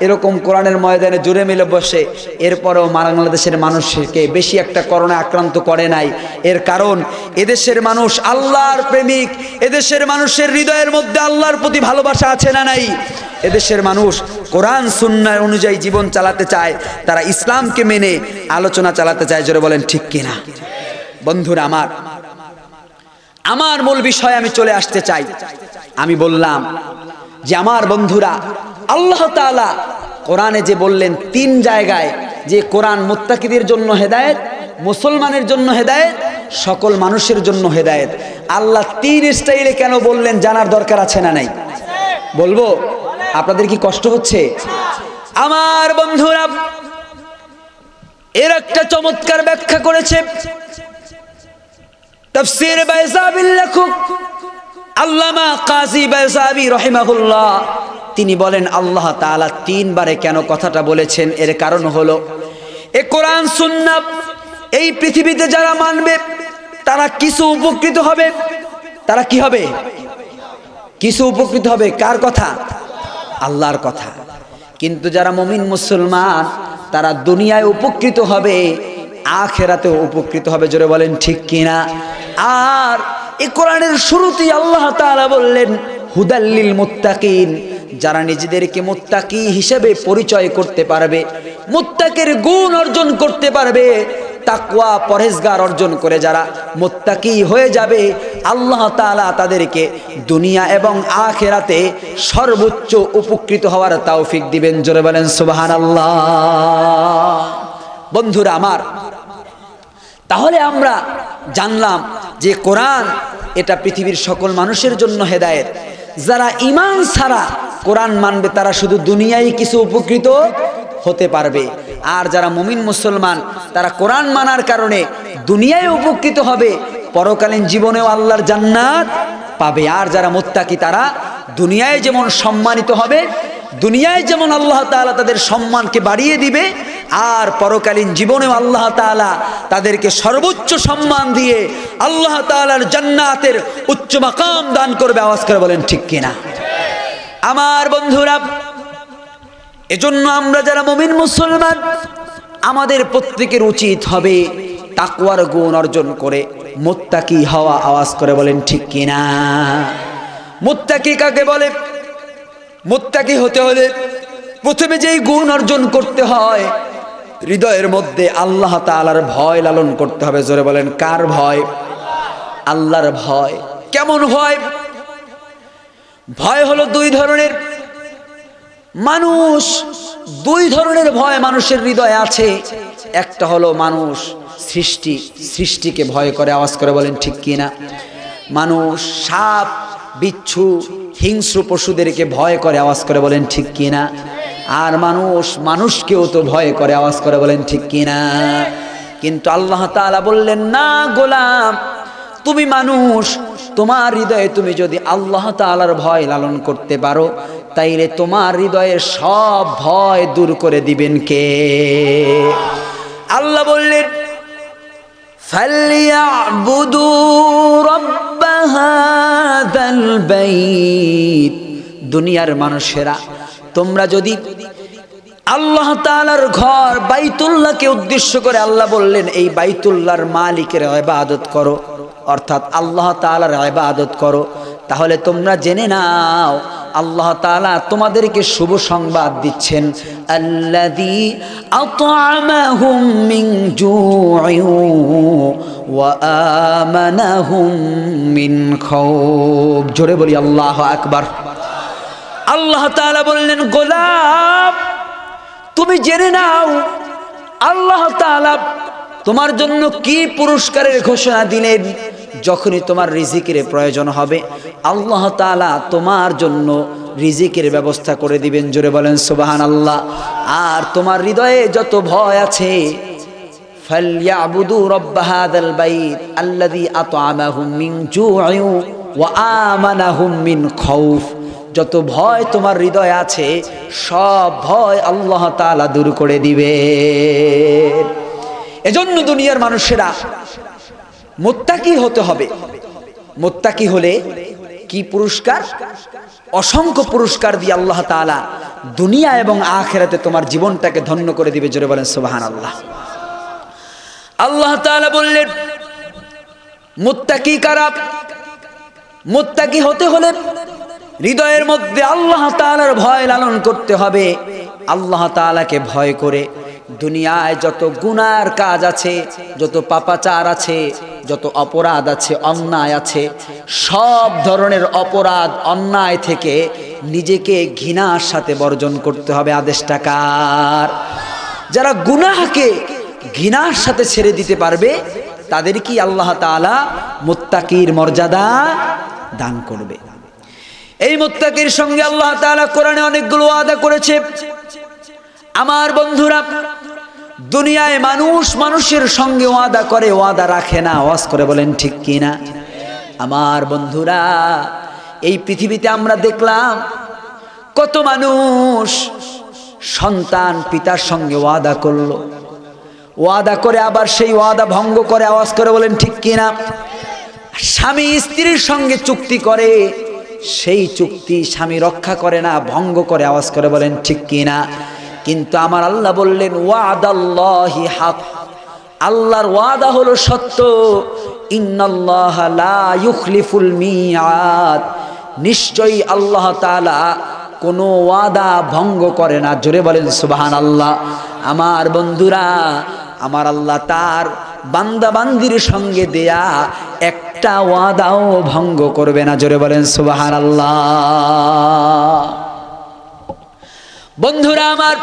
[SPEAKER 1] এরকম কোরআনের ময়দানে জুড়ে মিলে বসে, এরপরেও বাংলাদেশের মানুষকে বেশি একটা করোনা আক্রান্ত করে নাই। এর কারণ এদেশের মানুষ আল্লাহর প্রেমিক, এদেশের মানুষের হৃদয়ের মধ্যে আল্লাহর প্রতি ভালোবাসা আছে না নাই? এদেশের মানুষ কোরআন সুন্নাহ অনুযায়ী জীবন চালাতে চায়, তারা ইসলামকে মেনে আলোচনা চালাতে চায়। জোরে বলেন ঠিক কিনা? বন্ধুরা আমার মূল বিষয়ে আমি চলে আসতে চাই। আমি বললাম যে আমার বন্ধুরা, আল্লাহ তাআলা কোরআনে যে বললেন 3 জায়গায় যে কোরআন মুত্তাকিদের জন্য হেদায়েত, মুসলমানের জন্য হেদায়েত, সকল মানুষের জন্য হেদায়েত। আল্লাহ 3 স্টাইলে কেন বললেন জানার দরকার আছে না নাই? বলবো? আপনাদের কি কষ্ট হচ্ছে? আমার বন্ধুরা, এর একটা চমৎকার ব্যাখ্যা করেছে তাফসীর বাইজাবির লেখক আল্লামা কাজী বাইজাবি রাহিমাহুল্লাহ। তিনি বলেন আল্লাহ তাআলা 3 বারে কেন কথাটা বলেছেন, এর কারণ হলো এ কোরআন সুন্নাহ এই পৃথিবীতে যারা মানবে তারা কিছু উপকৃত হবে। তারা কি হবে? কিছু উপকৃত হবে। কার কথা? আল্লাহর কথা। কিন্তু যারা মুমিন মুসলমান, তারা দুনিয়ায় উপকৃত হবে, আখিরাতেও উপকৃত হবে। জোরে বলেন ঠিক কিনা? আর এই কোরআনের শুরুতেই আল্লাহ তাআলা বললেন হুদাল্লিল মুত্তাকিন, যারা নিজেদেরকে মুত্তাকি হিসেবে পরিচয় করতে পারবে, মুত্তাকির গুণ অর্জন করতে পারবে, তাকওয়া পরহেজগার অর্জন করে যারা মুত্তাকি হয়ে যাবে, আল্লাহ তাআলা তাদেরকে দুনিয়া এবং আখিরাতে সর্বোচ্চ উপকৃত হওয়ার তৌফিক দিবেন। জোরে বলেন সুবহানাল্লাহ। বন্ধুরা আমার, তাহলে আমরা জানলাম যে কোরআন এটা পৃথিবীর সকল মানুষের জন্য হেদায়েত। যারা ঈমান ছাড়া কোরআন মানবে তারা শুধু দুনিয়ায় কিছু উপকৃত হতে পারবে, আর যারা মুমিন মুসলমান তারা কোরআন মানার কারণে দুনিয়ায় উপকৃত হবে, পরকালীন জীবনেও আল্লাহর জান্নাত পাবে। আর যারা মুত্তাকি তারা দুনিয়ায় যেমন সম্মানিত হবে, দুনিয়ায় যেমন আল্লাহ তাআলা তাদের সম্মানকে বাড়িয়ে দিবে, আর পরকালীন জীবনেও আল্লাহ তাআলা তাদেরকে সর্বোচ্চ সম্মান দিয়ে আল্লাহ তাআলার জান্নাতের উচ্চ মাকাম দান করবে। আওয়াজ করে বলেন ঠিক কিনা? আমার বন্ধুরা, এজন্য আমরা যারা মুমিন মুসলমান আমাদের প্রত্যেকের উচিত হবে তাকওয়ার গুণ অর্জন করে মুত্তাকি হওয়া। আওয়াজ করে বলেন ঠিক কিনা? মুত্তাকি কাকে বলে? মুত্তাকি হতে হলে প্রথমে যেই গুণ অর্জন করতে হয়, হৃদয়ের মধ্যে আল্লাহ তাআলার ভয় লালন করতে হবে। জোরে বলেন কার ভয়? আল্লাহর ভয়। কেমন ভয়? ভয় হলো দুই ধরনের। মানুষ দুই ধরনের ভয় মানুষের হৃদয়ে আছে। একটা হলো মানুষ সৃষ্টিকে ভয় করে। আওয়াজ করে বলেন ঠিক কিনা? মানুষ সাপ, বিচ্ছু, হিংস্র পশুদেরকে ভয় করে। আওয়াজ করে বলেন ঠিক কিনা? আর মানুষ মানুষকেও তো ভয় করে। আওয়াজ করে বলেন ঠিক কিনা? কিন্তু আল্লাহ তাআলা বললেন, না গোলাম, তুমি মানুষ, তোমার হৃদয়ে তুমি যদি আল্লাহ তাআলার ভয় লালন করতে পারো, তাইলে তোমার হৃদয়ের সব ভয় দূর করে দিবেন কে? আল্লাহ বললেন, ফালইয়াবুদু রাব্ব হাযাল বাইত। দুনিয়ার মানুষেরা, তোমরা যদি আল্লাহ তাআলার ঘর বাইতুল্লাহকে উদ্দেশ্য করে আল্লাহ বললেন এই বাইতুল্লাহর মালিকের ইবাদত করো, অর্থাৎ আল্লাহ তাআলার ইবাদত করো, তাহলে তোমরা জেনে নাও আল্লাহ তাআলা তোমাদেরকে শুভ সংবাদ দিচ্ছেন, আল্লাযী আত'আমাহুম মিন জু'ইন ওয়া আমানাহুম মিন খাউফ। জোরে বলি আল্লাহু আকবার। আল্লাহ তাআলা বললেন, গোলাম তুমি জেনে নাও আল্লাহ তাআলা তোমার জন্য কি পুরস্কারের ঘোষণা দিলেন। যখনই তোমার রিজিকের প্রয়োজন হবে আল্লাহ তাআলা তোমার জন্য রিজিকের ব্যবস্থা করে দিবেন। জোরে বলেন সুবহানাল্লাহ। আর তোমার হৃদয়ে যত ভয় আছে, ফালইয়াবুদু রাব্ব হাযাল বাইত আল্লাযী আত'আমাহুম মিন জু'ইন ওয়া আমানাহুম মিন খাউফ, যত ভয় তোমার হৃদয়ে আছে সব ভয় আল্লাহ তাআলা দূর করে দিবে। এজন্য দুনিয়ার মানুষেরা মুত্তাকি হতে হবে। মুত্তাকি হলে কি পুরস্কার? অসংখ্য পুরস্কার দিয়ে আল্লাহ তাআলা দুনিয়া এবং আখিরাতে তোমার জীবনটাকে ধন্য করে দিবে। জোরে বলেন সুবহানাল্লাহ। আল্লাহ তাআলা বললেন, মুত্তাকি কারা? মুত্তাকি হতে হলে হৃদয়ের মধ্যে আল্লাহ তাআলার ভয় লালন করতে হবে। আল্লাহ তাআলাকে ভয় করে দুনিয়ায় যত গুনার কাজ আছে, যত পাপাচার আছে, যত অপরাধ আছে, অন্যায় আছে, সব ধরনের অপরাধ অন্যায় থেকে নিজেকে ঘৃণার সাথে বর্জন করতে হবে। আদেশটা কার? যারা গুনাহকে ঘৃণার সাথে ছেড়ে দিতে পারবে তাদের কি আল্লাহ তাআলা মুত্তাকির মর্যাদা দান করবে। এই মুত্তাকির সঙ্গে আল্লাহ তাআলা কোরআনে অনেকগুলো ওয়াদা করেছে। আমার বন্ধুরা, দুনিয়ায় মানুষ মানুষের সঙ্গে ওয়াদা করে, ওয়াদা রাখে না। আওয়াজ করে বলেন ঠিক কিনা? আমার বন্ধুরা, এই পৃথিবীতে আমরা দেখলাম কত মানুষ সন্তান পিতার সঙ্গে ওয়াদা করলো, ওয়াদা করে আবার সেই ওয়াদা ভঙ্গ করে। আওয়াজ করে বলেন ঠিক কিনা? স্বামী স্ত্রীর সঙ্গে চুক্তি করে, সেই চুক্তি স্বামী রক্ষা করে না, ভঙ্গ করে। আওয়াজ করে বলেন ঠিক কিনা? কিন্তু আমার আল্লাহ বললেন, ওয়াদাল্লাহি হক, আল্লাহর ওয়াদা হলো সত্য। ইন্নাল্লাহা লা ইউখলিফুল মিআদ, নিশ্চয়ই আল্লাহ তাআলা কোনো ওয়াদা ভঙ্গ করে না। জোরে বলেন সুবহানাল্লাহ। আমার বন্ধুরা, আমার আল্লাহ তার বান্দা বান্দির সঙ্গে দেয়া একটা ওয়াদাও ভঙ্গ করবে না। জোরে বলেন সুবহানাল্লাহ। বন্ধুরা আমার,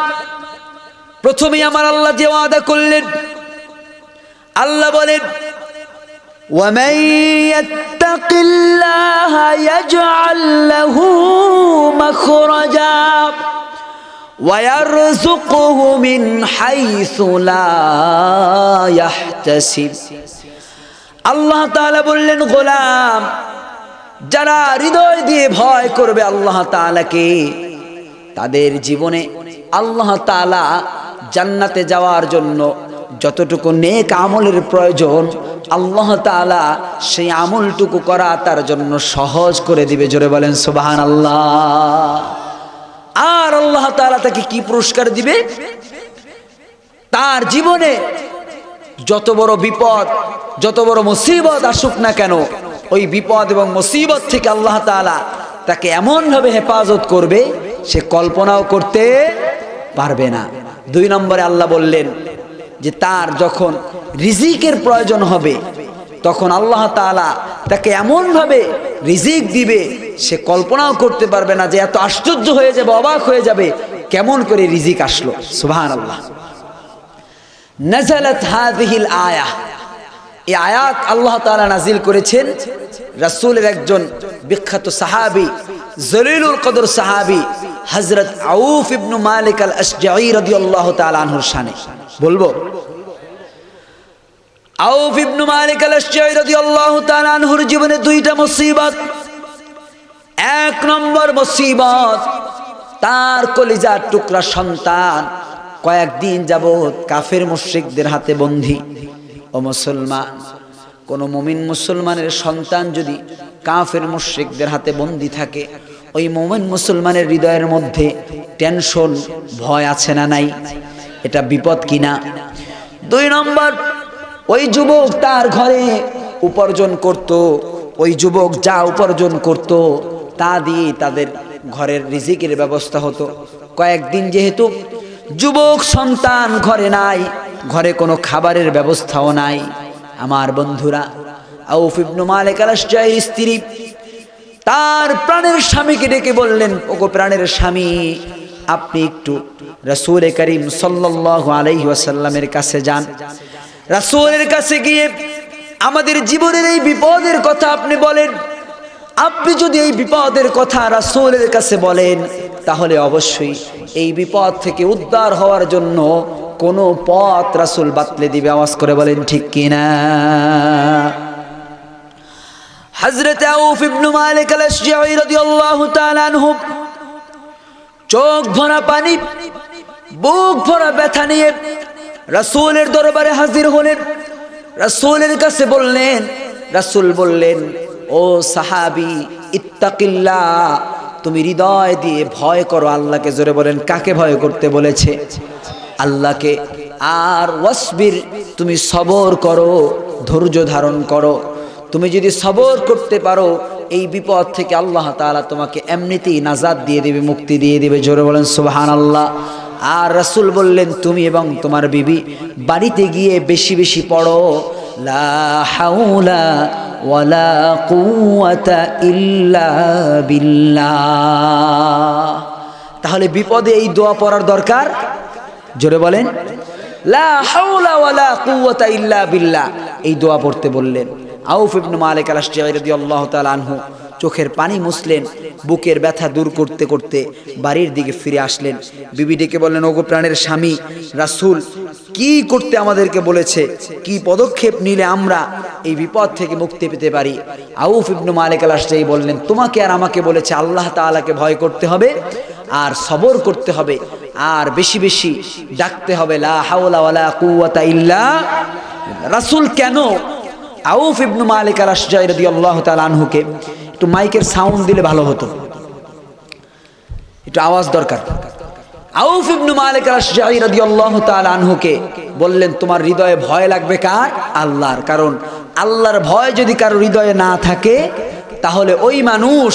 [SPEAKER 1] প্রথমে আমার আল্লাহ যে ওয়াদা করলেন, আল্লাহ বলেন وَمَن يَتَّقِ اللَّهَ يَجْعَل لَّهُ مَخْرَجًا وَيَرْزُقْهُ مِنْ حَيْثُ لَا يَحْتَسِبُ। আল্লাহ তাআলা বললেন, গোলাম, যারা হৃদয় দিয়ে ভয় করবে আল্লাহ তাআলাকে, তাদের জীবনে আল্লাহ তাআলা জান্নাতে যাওয়ার জন্য যতটুকু নেক আমলের প্রয়োজন আল্লাহ তাআলা সেই আমলটুকু করা তার জন্য সহজ করে দিবে। জোরে বলেন সুবহানাল্লাহ। আর আল্লাহ তাআলা তাকে কি পুরস্কার দিবে? তার জীবনে যত বড় বিপদ, যত বড় মুসিবত আসুক না কেন, ওই বিপদ এবং মুসিবত থেকে আল্লাহ তাআলা তাকে এমনভাবে হেফাজত করবে সে কল্পনাও করতে পারবে না। 2 নম্বরে আল্লাহ বললেন যে তার যখন রিজিকের প্রয়োজন হবে তখন আল্লাহ তাআলা তাকে এমনভাবে রিজিক দিবে সে কল্পনাও করতে পারবে না, যে এত আশ্চর্য হয়ে যাবে, অবাক হয়ে যাবে কেমন করে রিজিক আসলো। সুবহানাল্লাহ। নাযালাত হাযিহিল আয়াহ, এই আয়াত আল্লাহ তাআলা নাজিল করেছেন রাসূলের একজন বিখ্যাত সাহাবী, জলিলুল কদর সাহাবী হযরত আউফ ইবনে মালিক আল আশজাঈ রাদিয়াল্লাহু তাআলা আনহুর শানে। বলবো, আউফ ইবনে মালিক আল আশজাঈ রাদিয়াল্লাহু তাআলা আনহুর জীবনে 2টা মুসিবত। 1 নম্বর মুসিবত, তার কলিজার টুকরা সন্তান কয়েকদিন যাবত কাফের মুশরিকদের হাতে বন্দী। ও মুসলমান, কোন মুমিন মুসলমানের সন্তান যদি কাফের মুশরিকদের হাতে বন্দী থাকে, ওই মুমিন মুসলমানের হৃদয়ের মধ্যে টেনশন, ভয় আছে না নাই? এটা বিপদ কিনা? 2 নম্বর, ওই যুবক তার ঘরে উপার্জন করত, ওই যুবক যা উপার্জন করত তা দিয়ে তাদের ঘরের রিজিকের ব্যবস্থা হতো। কয়েকদিন যেহেতু যুবক সন্তান ঘরে নাই, ঘরে কোনো খাবারের ব্যবস্থাও নাই, আমার বন্ধুরা, আউফ ইবনে মালিক আল আশজাঈর স্ত্রী তার প্রাণের স্বামীকে ডেকে বললেন, ওগো প্রাণের স্বামী, আপনি একটু রাসূল করিম সাল্লাল্লাহু আলাইহি ওয়াসাল্লামের কাছে যান। রাসূলের কাছে গিয়ে আমাদের জীবনের এই বিপদের কথা আপনি বলেন। আপনি যদি এই বিপদের কথা রাসূলের কাছে বলেন, তাহলে অবশ্যই এই বিপদ থেকে উদ্ধার হওয়ার জন্য কোনো পথ রাসূল বাতলে দিবে। আওয়াজ করে বলেন ঠিক কিনা? হযরত আউফ ইবনে মালিক আল আশজাঈ রাদিয়াল্লাহু তাআলা আনহু চোখ ভরা পানি, বুক ভরা ব্যথা নিয়ে রাসূলের দরবারে হাজির হলেন। রাসূলের কাছে বললেন, রাসূল বললেন, ও সাহাবী, ইত্তাকিল্লাহ, তুমি হৃদয় দিয়ে ভয় করো আল্লাহকে। জোরে বলেন, কাকে ভয় করতে বলেছে? আল্লাহকে। আর ওয়াসবির, তুমি সবর করো, ধৈর্য ধারণ করো। তুমি যদি সবর করতে পারো, এই বিপদ থেকে আল্লাহ তাআলা তোমাকে এমনিতেই নাজাত দিয়ে দেবে, মুক্তি দিয়ে দেবে। জোরে বলেন সুবহানাল্লাহ। আর রাসূল বললেন, তুমি এবং তোমার বিবি বাড়িতে গিয়ে বেশি বেশি পড়ো, লা হাওলা ওয়ালা কুওয়াতা ইল্লা বিল্লাহ। তাহলে বিপদে এই দোয়া পড়ার দরকার। জোরে বলেন, লা হাওলা ওয়ালা কুওয়াতা ইল্লা বিল্লাহ, এই দোয়া পড়তে বললেন। আউফ ইবনে মালিক আল আশজাঈ রাদিয়াল্লাহু তাআলা আনহু চোখের পানি মুছলেন, বুকের ব্যথা দূর করতে করতে বাড়ির দিকে ফিরে আসলেন। বিবি ডেকে বললেন, ওগো প্রাণের স্বামী, রাসূল কি করতে আমাদেরকে বলেছে, কি পদক্ষেপ নিলে আমরা এই বিপদ থেকে মুক্তি পেতে পারি? আউফ ইবনে মালিক আল আশজাঈ বললেন, তোমাকে আর আমাকে বলেছে আল্লাহ তাআলাকে ভয় করতে হবে আর সবর করতে হবে আর বেশি বেশি ডাকতে হবে, লা হাওলা ওয়ালা কুওয়াতা ইল্লা। রাসূল কেন আউফ ইবনে মালিক আল আশজাঈ রাদিয়াল্লাহু তাআলা আনহুকে, একটু মাইকের সাউন্ড দিলে ভালো হতো, একটু আওয়াজ দরকার। আউফ ইবনে মালিক আল আশজাঈ রাদিয়াল্লাহু তাআলা আনহুকে বললেন, তোমার হৃদয়ে ভয় লাগবে কার? আল্লাহর। কারণ আল্লাহর ভয় যদি কারো হৃদয়ে না থাকে, তাহলে ওই মানুষ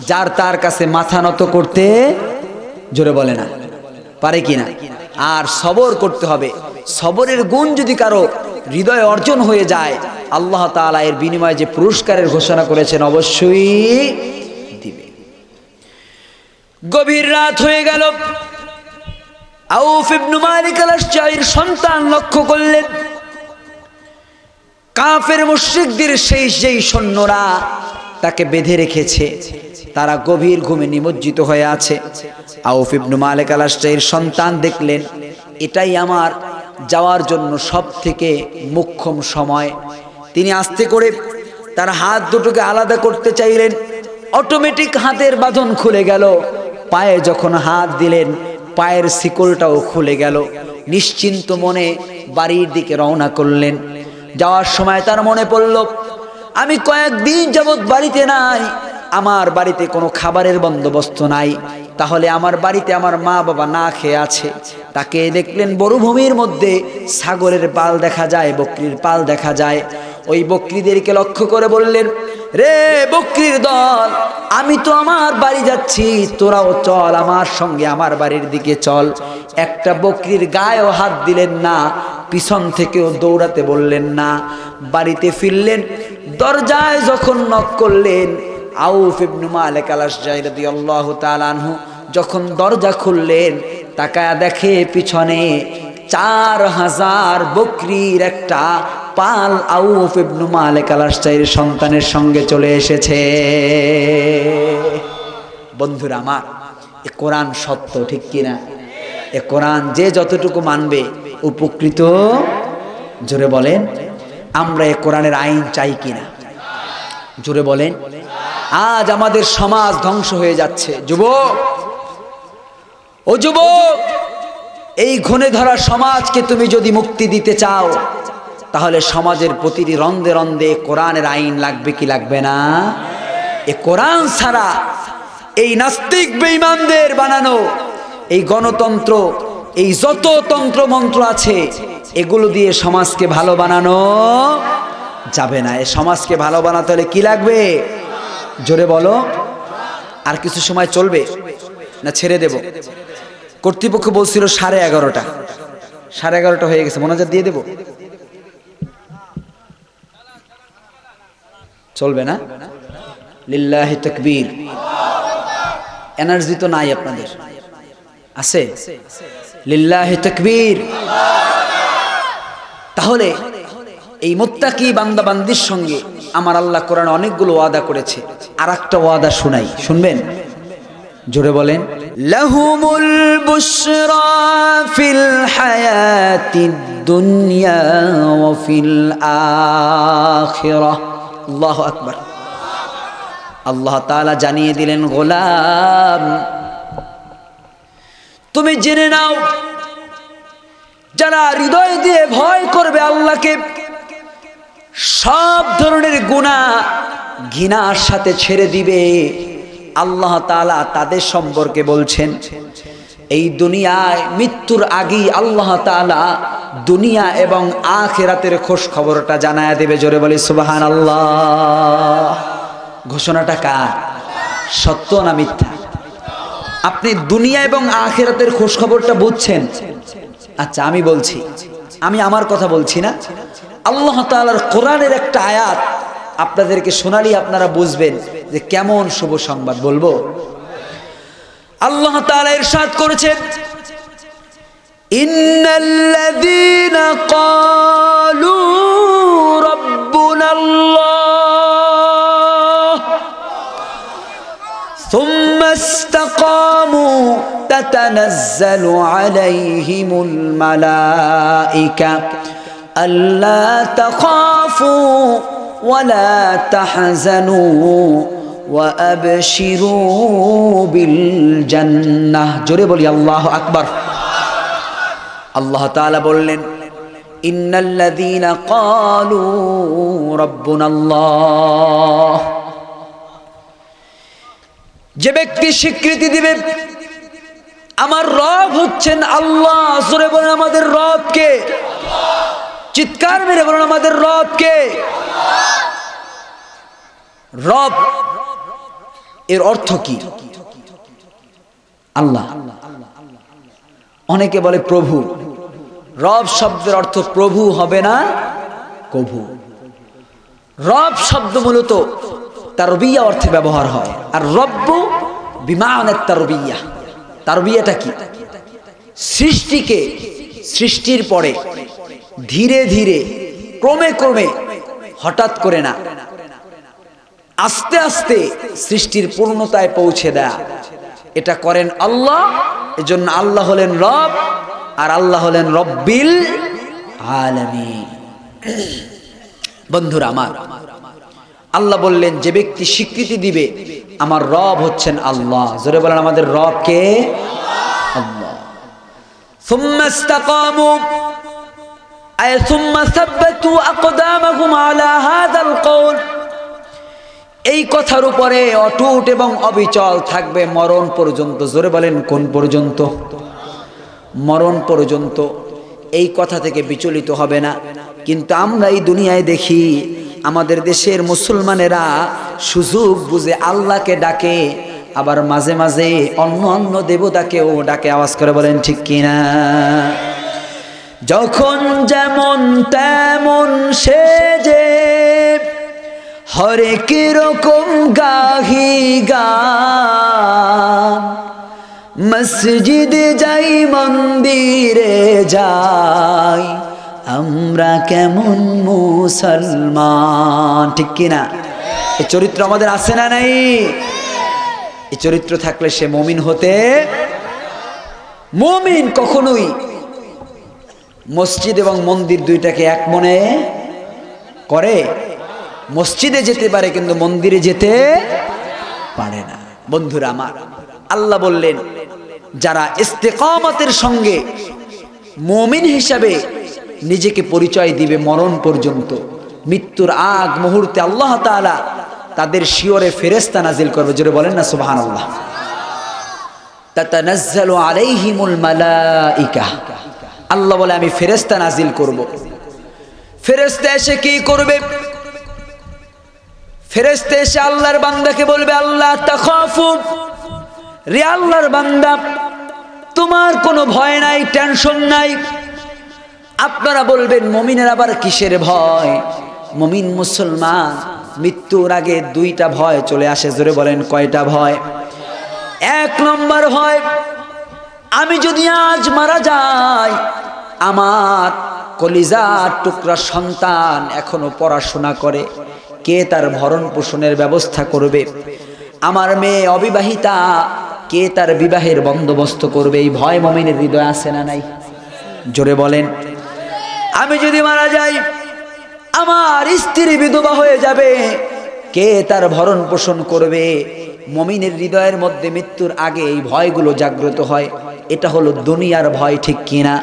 [SPEAKER 1] যার তার কাছে মাথা নত করতে জোরে বলে না পারে কিনা। আর সবর করতে হবে। সবরের গুণ যদি কারো হৃদয়ে অর্জন হয়ে যায়, আল্লাহ তাআলা এর বিনিময়ে যে পুরস্কারের ঘোষণা করেছেন অবশ্যই দিবে। গভীর রাত হয়ে গেল। আউফ ইবনে মালিক আল-আশজাঈর সন্তান লক্ষ্য করলেন কাফের মুশরিকদের যেই সৈন্যরা তাকে বেঁধে রেখেছে, তারা গভীর ঘুমে নিমজ্জিত হয়ে আছে। আউফ ইবনে মালিক আল-আশজাঈর সন্তান দেখলেন এটাই আমার যাওয়ার জন্য সবথেকে মোক্ষম সময়। তিনি আস্তে করে তার হাত দুটোকে আলাদা করতে চাইলেন। অটোমেটিক হাতের বাঁধন খুলে গেল। পায়ে যখন হাত দিলেন পায়ের শিকলটাও খুলে গেল। নিশ্চিন্ত মনে বাড়ির দিকে রওনা করলেন। যাওয়ার সময় তার মনে পড়ল আমি কয়েকদিন যাবৎ বাড়িতে নাই, আমার বাড়িতে কোনো খাবারের বন্দোবস্ত নাই, তাহলে আমার বাড়িতে আমার মা বাবা না খেয়ে আছে। তাকে দেখলেন মরুভূমির মধ্যে ছাগলের পাল দেখা যায়, বকরির পাল দেখা যায়। ওই বকরিদেরকে লক্ষ্য করে বললেন, রে বকরির দল, আমি তো আমার বাড়ি যাচ্ছি, তোরাও চল আমার সঙ্গে, আমার বাড়ির দিকে চল। একটা বকরির গায়েও হাত দিলেন না, পিছন থেকেও দৌড়াতে বললেন না। বাড়িতে ফিরলেন, দরজায় যখন নক করলেন, আউফ ইবনে মালিক আল-আশজাঈ রাদিয়াল্লাহু তাআলা আনহু যখন দরজা খুললেন, তাকায়া দেখে পিছনে 4000 বকরির একটা পাল আউফ ইবনে মালিক আল-আশজাঈর সন্তানের সঙ্গে চলে এসেছে। বন্ধুরা আমার, এ কোরআন সত্য, ঠিক কিনা? এ কোরআন যে যতটুকু মানবে উপকৃত। জোরে বলেন, আমরা এ কোরআনের আইন চাই কিনা? জোরে বলেন। আজ আমাদের সমাজ ধ্বংস হয়ে যাচ্ছে। যুবক, ও যুবক, এই ঘুণে ধরা সমাজকে তুমি যদি মুক্তি দিতে চাও, তাহলে সমাজের প্রতিটি রন্দে রন্দে কোরআনের আইন লাগবে কি লাগবে না? এ কোরআন ছাড়া এই নাস্তিক বেঈমানদের বানানো এই গণতন্ত্র, এই যত তন্ত্র মন্ত্র আছে, এগুলো দিয়ে সমাজকে ভালো বানানো যাবে না। এই সমাজকে ভালো বানাতে হলে কি লাগবে? জোরে বলো। আর কিছু সময় চলবে না ছেড়ে দেব? কর্তৃপক্ষ বলছিল 11:30। 11:30 হয়ে গেছে, মোনাজাত দিয়ে দেব? চলবে না? লিল্লাহি তাকবীর। এনার্জি তো নাই আপনাদের, আছে? লিল্লাহি তাকবীর। তাহলে এই মুত্তাকি বান্দা বান্দির সঙ্গে আমার আল্লাহ কোরআনে অনেকগুলো ওয়াদা করেছে। আর একটা ওয়াদা শুনাই, শুনবেন? জোরে বলেন। লাহুমুল বুশরা ফিল হায়াতিদ দুনিয়া ওয়া ফিল আখিরাহ। আল্লাহু আকবার। আল্লাহ তাআলা জানিয়ে দিলেন, গোলাম তুমি জেনে নাও, যারা হৃদয় দিয়ে ভয় করবে আল্লাহকে, সব ধরনের গুনাহ ঘৃণার সাথে ছেড়ে দিবে, আল্লাহ তাআলা তাদের সম্পর্কে বলছেন। এই দুনিয়ায় মৃত্যুর আগেই আল্লাহ তাআলা দুনিয়া এবং আখিরাতের খোঁজ খবরটা জানায়া দেবে। জোরে বলি সুবহানাল্লাহ। ঘোষণাটা কার? সত্য না মিথ্যা? আপনি দুনিয়া এবং আখিরাতের খোঁজ খবরটা বুঝছেন? আচ্ছা, আমি বলছি, আমি আমার কথা বলছি না, আল্লাহ তাআলার কোরআনের একটা আয়াত আপনাদেরকে শোনালি আপনারা বুঝবেন যে কেমন শুভ সংবাদ। বলবো? আল্লাহ তাআলা ইরশাদ করেছেন, ইন্নাল্লাযীনা ক্বালু রাব্বুনাল্লাহ সুম্মা ইসতাকামু তাতানাজ্জালু আলাইহিমুল মালায়েকা আল্লা তাখাফু ওয়ালা তাহজানু ওয়া আবশিরু বিল জান্নাহ। জোরে বলি আল্লাহু আকবার। আল্লাহ তাআলা বললেন, ইন্নাল্লাযীনা ক্বালু রাব্বুনাল্লাহ, যে ব্যক্তি স্বীকৃতি দিবে আমার রব হচ্ছেন আল্লাহ। জোরে বলেন আমাদের রব কে? চিৎকার মেরে বলুন আমাদের রব কে? রব এর অর্থ কি? আল্লাহ। অনেকে বলে প্রভু। রব শব্দের অর্থ প্রভু হবে না, কভু। রব শব্দ মূলত তারবিয়া অর্থে ব্যবহার হয়, আর রব্ব বিমানের তারবিয়া। তারবিয়াটা কি? সৃষ্টিকে সৃষ্টির পরে ধীরে ধীরে ক্রমে ক্রমে, হঠাৎ করে না, আস্তে আস্তে সৃষ্টির পূর্ণতায় পৌঁছে দেয়া, এটা করেন আল্লাহ। এজন্য আল্লাহ হলেন রব, আর আল্লাহ হলেন রব্বিল আলামিন। বন্ধুরা আমার, আল্লাহ বললেন যে ব্যক্তি স্বীকৃতি দিবে আমার রব হচ্ছেন আল্লাহ, জোরে বলেন আমাদের রব কে? আল্লাহ। সুম্মা ইসতাকামু আই সুম্মা সাব্বাতু আকদামাহুম আলা হাযাল কওল, এই কথার উপরে অটুট এবং অবিচল থাকবে মরণ পর্যন্ত। জোরে বলেন কোন পর্যন্ত? মরণ পর্যন্ত। এই কথা থেকে বিচলিত হবে না। কিন্তু আমরা এই দুনিয়ায় দেখি আমাদের দেশের মুসলমানেরা সুযোগ বুঝে আল্লাহকে ডাকে, আবার মাঝে মাঝে অন্য অন্য দেবতাকেও ডাকে। আওয়াজ করে বলেন ঠিক কিনা? যখন যেমন তেমন সেজে হরেক রকম গাহি গান, মসজিদে যাই মন্দিরে যাই, আমরা কেমন মুসলমান, ঠিক কিনা? এই চরিত্র আমাদের আছে না নাই? এই চরিত্র থাকলে সে মুমিন হতে। মুমিন কখনোই মসজিদ এবং মন্দির দুইটাকে এক মনে করে। মসজিদে যেতে পারে কিন্তু মন্দিরে যেতে পারে না। বন্ধুরা আমার, আল্লাহ বললেন যারা ইস্তেকামতের সঙ্গে মুমিন হিসাবে নিজেকে পরিচয় দিবে মরণ পর্যন্ত, মৃত্যুর আগ মুহূর্তে আল্লাহ তাআলা তাদের শিয়রে ফেরেশতা নাজিল করবে। জোরে বলেন না সুবহানাল্লাহ। তাতানাজ্জালু আলাইহিমুল মালাইকা, আল্লাহ বলে আমি ফেরেশতা নাজিল করব। ফেরেশতা এসে কি করবে? ফেরেশতা এসে আল্লাহর বান্দাকে বলবে আল্লাহ তাখাফু, রে আল্লাহর বান্দা তোমার কোনো ভয় নাই, টেনশন নাই। আপনারা বলবেন মুমিনের আবার কিসের ভয়? মুমিন মুসলমান মৃত্যুর আগে দুইটা ভয় চলে আসে। জোরে বলেন কয়টা ভয়? এক নম্বর ভয়, আমি যদি আজ মারা যাই, আমার কলিজার টুকরা সন্তান এখনো পড়াশোনা করে, কে তার ভরণ পোষণের ব্যবস্থা করবে? আমার মেয়ে অবিবাহিতা, কে তার বিবাহের বন্দোবস্ত করবে? এই ভয় মুমিনের হৃদয়ে আছে না নাই? জোরে বলেন। আমি যদি মারা যাই, আমার স্ত্রী বিধবা হয়ে যাবে, কে তার ভরণ পোষণ করবে? মুমিনের হৃদয়ের মধ্যে মৃত্যুর আগে এই ভয়গুলো জাগ্রত হয়। এটা হলো দুনিয়ার ভয়, ঠিক কিনা?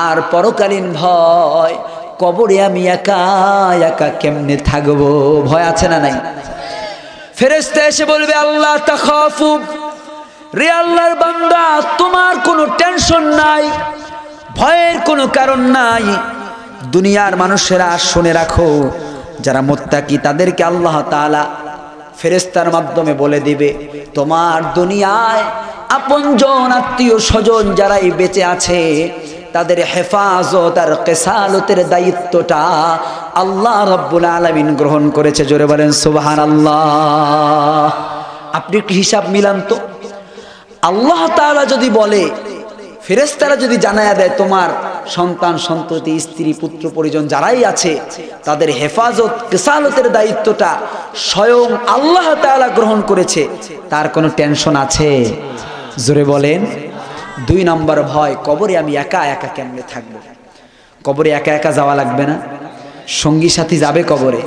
[SPEAKER 1] আর পরকালীন ভয়, কবরে আমি একা একা কেমনে থাকবো, ভয় আছে না নাই? ফেরেশতা এসে বলবে আল্লাহ তাখাফু, রে আল্লাহর বান্দা তোমার কোনো টেনশন নাই, ভয়ের কোনো কারণ নাই। দুনিয়ার মানুষেরা শুনে রাখো, যারা মুত্তাকি তাদেরকে আল্লাহ তাআলা ফেরেশতার মাধ্যমে বলে দিবে তোমার দুনিয়ায় আপনজন আত্মীয় স্বজন যারাই বেঁচে আছে তাদের হেফাজত আর কেসালতের দায়িত্বটা আল্লাহ রাব্বুল আলামিন গ্রহণ করেছে। জোরে বলেন সুবহানাল্লাহ। আপনি একটু হিসাব মিলান তো, আল্লাহ তাআলা যদি বলে, ফেরেশতারা যদি জানায়া দেয় তোমার সন্তান সন্ততি স্ত্রী পুত্র পরিজন যারাই আছে তাদের হেফাজত কেসালতের দায়িত্বটা স্বয়ং আল্লাহ তাআলা গ্রহণ করেছে, তার কোনো টেনশন আছে? জোরে বলেন। দুই নম্বর ভয়, কবরে আমি একা একা কেমনে থাকবো? কবরে একা একা যাওয়া লাগবে না, সঙ্গী সাথী যাবে কবরে,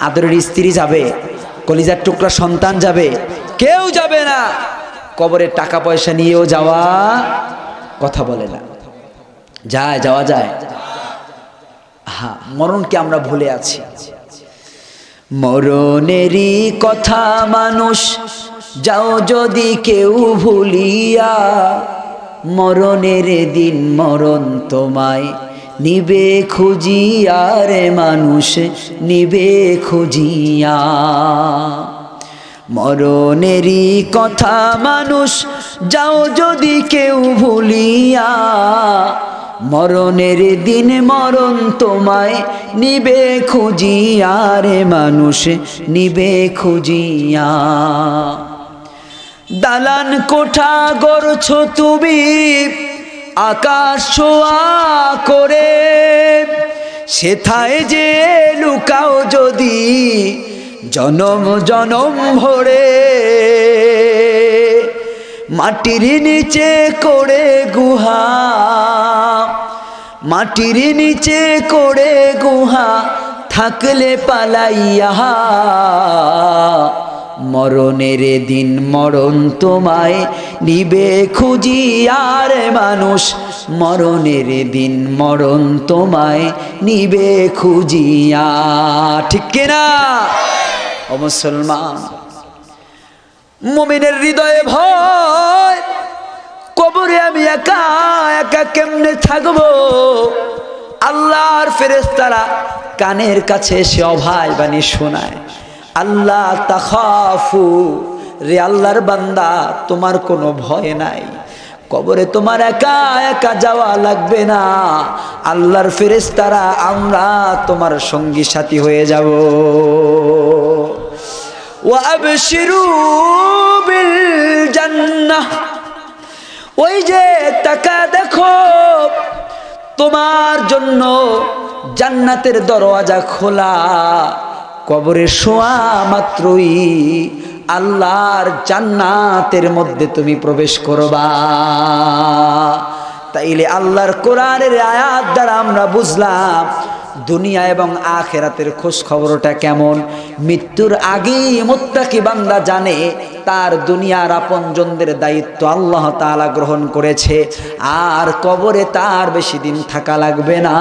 [SPEAKER 1] আদরের স্ত্রী যাবে, কলিজার টুকরা সন্তান যাবে, কেউ যাবে না। কবরে টাকা পয়সা নিয়েও যাওয়া কথা বলে না, যায় যাওয়া যায়। হ্যাঁ, মরণকে আমরা ভুলে আছি। মরণেরই কথা মানুষ যাও যদি কেউ ভুলিয়া, মরণের দিন মরণ তোমায় নিবে খুঁজিয়া, রে মানুষ নিবে খুঁজিয়া। মরণেরই কথা মানুষ যাও যদি কেউ ভুলিয়া, মরণের দিন মরণ তোমায় নিবে খুঁজিয়া রে মানুষ নিবে খুঁজিয়া। দালান কোঠা গড়ছ তুমি আকাশ ছোঁয়া করে, সেথায় যে লুকাও যদি জনম জনম ভরে। মাটির নিচে করে গুহা, মাটির নিচে করে গুহা থাকলে পালাইয়া, মরণের দিন মরণ তোমায় নিবে খুঁজিয়া রে মানুষ মরণের দিন মরণ তোমায় নিবে খুঁজিয়া। ঠিক কিনা ও মুসলমান? মুমিনের হৃদয়ে ভয়, কবরে আমি একা একা কেমনে থাকবো? আল্লাহর ফেরেশতারা কানের কাছে এসে অভয় বাণী শোনায়, আল্লাহ তাখাফু, রে আল্লাহর বান্দা তোমার কোনো ভয় নাই, কবরে তোমার একা একা যাওয়া লাগবে না, আল্লাহর ফেরেশতারা আমরা তোমার সঙ্গী সাথী হয়ে যাব। ওয়া আবশিরু বিল জান্নাহ, ওই যে তাকা দেখো তোমার জন্য জান্নাতের দরওয়াজা খোলা, কবরে শোয়া মাত্রই আল্লাহর জান্নাতের মধ্যে তুমি প্রবেশ করবা। তাইলে আল্লাহর কোরআনের আয়াত দ্বারা আমরা বুঝলাম দুনিয়া এবং আখিরাতের খোঁজ খবরটা কেমন। মৃত্যুর আগেই মুত্তাকি বান্দা জানে তার দুনিয়ার আপনজনদের দায়িত্ব আল্লাহ তাআলা গ্রহণ করেছে, আর কবরে তার বেশি দিন থাকা লাগবে না,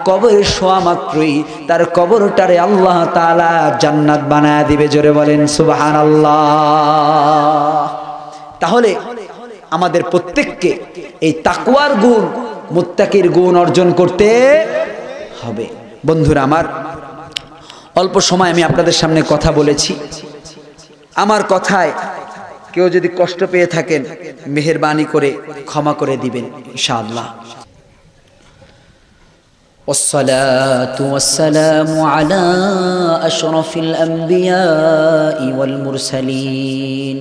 [SPEAKER 1] কবরে শোয়া মাত্রই তার কবরটারে আল্লাহ তাআলা জান্নাত বানায় দিবে। জোরে বলেন সুবহানাল্লাহ। তাহলে আমাদের প্রত্যেককে এই তাকওয়ার গুণ, মুত্তাকির গুণ অর্জন করতে হবে। বন্ধুরা আমার, অল্প সময় আমি আপনাদের সামনে কথা বলেছি, আমার কথায় কেউ যদি কষ্ট পেয়ে থাকেন মেহেরবানি করে ক্ষমা করে দিবেন ইনশাআল্লাহ। والصلاة والسلام على أشرف الأنبياء والمرسلين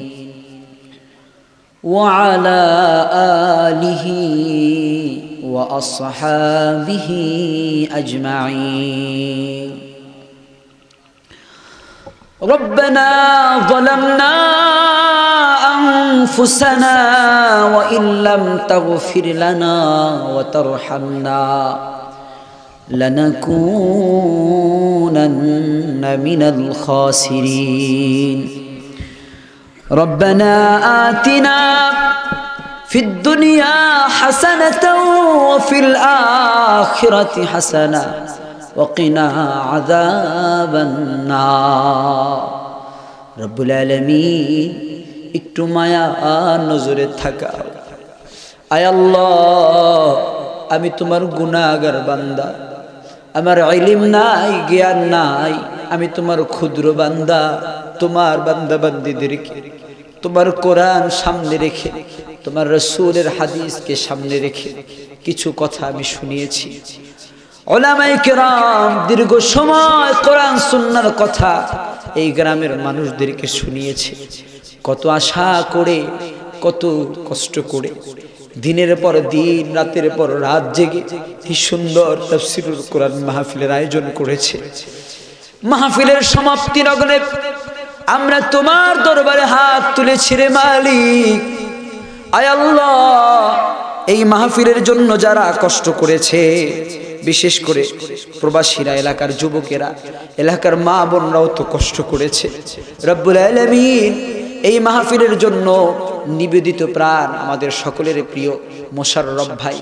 [SPEAKER 1] وعلى آله وأصحابه أجمعين. ربنا ظلمنا أنفسنا وإن لم تغفر لنا وترحمنا لنكونن من الخاسرين. ربنا آتنا في الدنيا حسنة وفي الآخرة حسنة وقنا عذاب النار. رب العالمين একটু মায়া নজরে থাকাও। আয় আল্লাহ, আমি তোমার গুনাহগার বান্দা, আমার ইলম নাই, জ্ঞান নাই, আমি তোমার ক্ষুদ্র বান্দা। তোমার বান্দা বান্দীদেরকে তোমার কোরআন সামনে রেখে, তোমার রাসূলের হাদিসকে সামনে রেখে কিছু কথা আমি শুনিয়েছি। উলামায়ে কেরাম দীর্ঘ সময় কোরআন সুন্নাহর কথা এই গ্রামের মানুষদেরকে শুনিয়েছে। কত আশা করে, কত কষ্ট করে, দিনের পর দিন, রাতের পর রাত জেগে কি সুন্দর তাফসীরুল কোরআন মাহফিলের আয়োজন করেছে। মাহফিলের সমাপ্তি লগ্নে আমরা তোমার দরবারে হাত তুলেছি রে মালিক। আয় আল্লাহ, এই মাহফিলের জন্য যারা কষ্ট করেছে, বিশেষ করে প্রবাসীরা, এলাকার যুবকেরা, এলাকার মা বোনরাও তো কষ্ট করেছে। রব্বুল আলামিন এই মাহফিলের জন্য নিবেদিত প্রাণ আমাদের সকলের প্রিয় মোশাররফ ভাই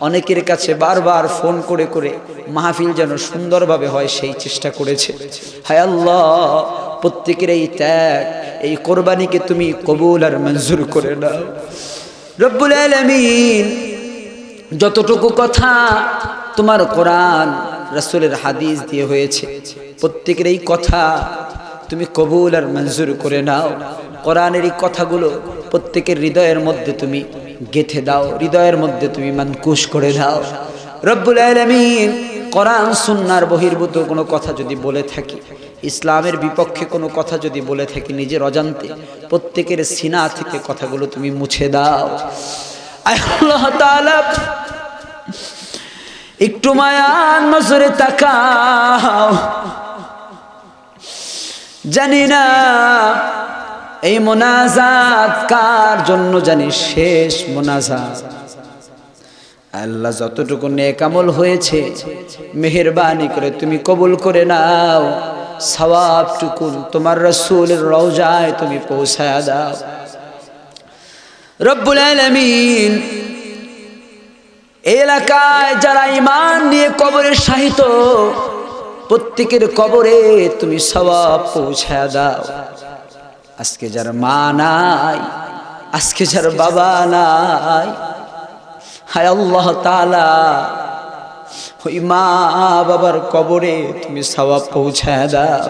[SPEAKER 1] অনেকের কাছে বারবার ফোন করে করে মাহফিল যেন সুন্দরভাবে হয় সেই চেষ্টা করেছে। হায় আল্লাহ, প্রত্যেকের এই ত্যাগ, এই কোরবানিকে তুমি কবুল আর মঞ্জুর করে নাও। রব্বুল আলামিন যতটুকু কথা তোমার কোরআন রাসূলের হাদিস দিয়ে হয়েছে, প্রত্যেকের এই কথা তুমি কবুল আর মঞ্জুর করে নাও। কোরআনের এই কথাগুলো প্রত্যেকের হৃদয়ের মধ্যে তুমি গেঁথে দাও, হৃদয়ের মধ্যে তুমি মানকুশ করে দাও। রব্বুল আলামিন কোরআন সুন্নাহর বহির্ভূত কোনো কথা যদি বলে থাকি, ইসলামের বিপক্ষে কোনো কথা যদি বলে থাকি, নিজের অজান্তে প্রত্যেকের সিনা থেকে কথাগুলো তুমি মুছে দাও। আল্লাহ তাআলা একটু মায়ার নজরে তাকাও। জানি না এই মোনাজাত কার জন্য, জানি শেষ মোনাজাত। আল্লাহ যতটুকু নেক আমল হয়েছে মেহেরবানি করে তুমি কবুল করে নাও। সওয়াবটুকু তোমার রাসূলের রওজায় তুমি পৌঁছায়া দাও। রব্বুল আলামিন এলাকায় যারা ঈমান নিয়ে কবরে শায়িত, প্রত্যেকের কবরে তুমি সওয়াব পৌঁছায়া দাও। আজকে যার মা নাই, আজকে যার বাবা নাই, হায় আল্লাহ তাআলা ওই মা বাবার কবরে তুমি সওয়াব পৌঁছায়া দাও।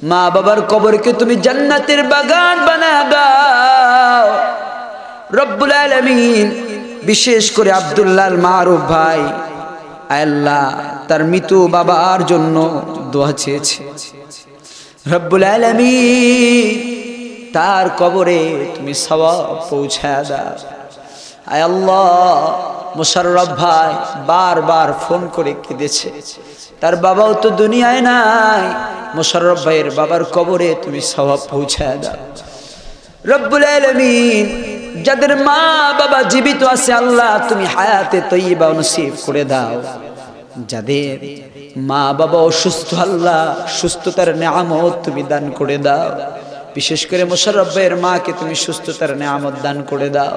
[SPEAKER 1] মা বাবার কবরকে তুমি জান্নাতের বাগান বানায়া দাও। রব্বুল আলামিন বিশেষ করে আব্দুল্লাহ মারুফ ভাই, আল্লাহ তার মৃত বাবার জন্য দোয়া চেয়েছে। রব্বুল আলামিন তার কবরে তুমি সওয়াব পৌঁছায়া দাও। আয় আল্লাহ মুশাররফ ভাই বারবার ফোন করে কেঁদেছে, তার বাবাও তো দুনিয়ায় নাই। মুশাররফ ভাইয়ের বাবার কবরে তুমি সওয়াব পৌঁছায়া দাও। রব্বুল আলামিন যাদের মা বাবা জীবিত আছে আল্লাহ তুমি হায়াতে তৈয়বা নসিব করে দাও। যাদের মা বাবা অসুস্থ আল্লাহ সুস্থতার নেয়ামত তুমি দান করে দাও। বিশেষ করে মুশাররফ ভাইয়ের মাকে তুমি সুস্থতার নেয়ামত দান করে দাও।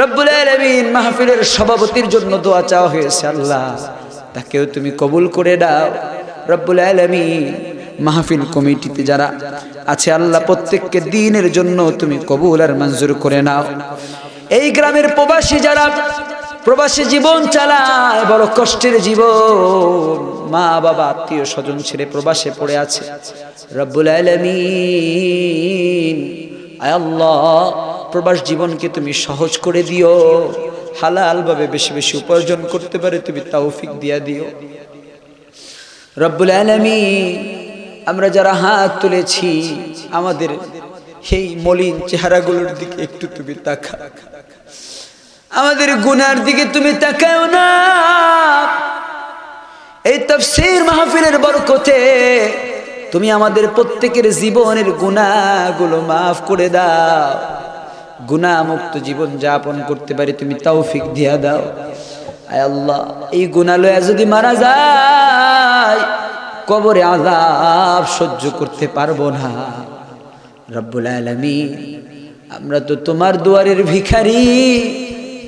[SPEAKER 1] রব্বুল আলামিন মাহফিলের সভাপতির জন্য দোয়া চাওয়া হয়েছে আল্লাহ, তাকেও তুমি কবুল করে দাও। রব্বুল আলামিন মাহফিল কমিটিতে যারা আছে আল্লাহ প্রত্যেককে দ্বীনের জন্য তুমি কবুল আর মঞ্জুর করে নাও। এই গ্রামের প্রবাসী যারা প্রবাসী জীবন চালায়, বড় কষ্টের জীবন, মা বাবা আত্মীয় স্বজন ছেড়ে প্রবাসে পড়ে আছে, রব্বুল আলামিন আয় আল্লাহ প্রবাস জীবনকে তুমি সহজ করে দিও। হালাল ভাবে বেশি বেশি উপার্জন করতে পারে তুমি তৌফিক দিয়া দিও। রব্বুল আলামিন আমরা যারা হাত তুলেছি আমাদের এই মলিন চেহারাগুলোর দিকে একটু তুমি তাকাও, আমাদের গুনার দিকে তুমি তাকাও না। এই তাফসীর মাহফিলের বরকতে তুমি আমাদের প্রত্যেকের জীবনের গুনাহগুলো মাফ করে দাও। গুনাহ মুক্ত জীবন যাপন করতে পারি তুমি তৌফিক দিয়া দাও। আয় আল্লাহ এই গুনাহ লয়া যদি মারা যায় কবরে আযাব সহ্য করতে পারবো না। রব্বুল আলামিন আমরা তো তোমার দুয়ারের ভিখারি,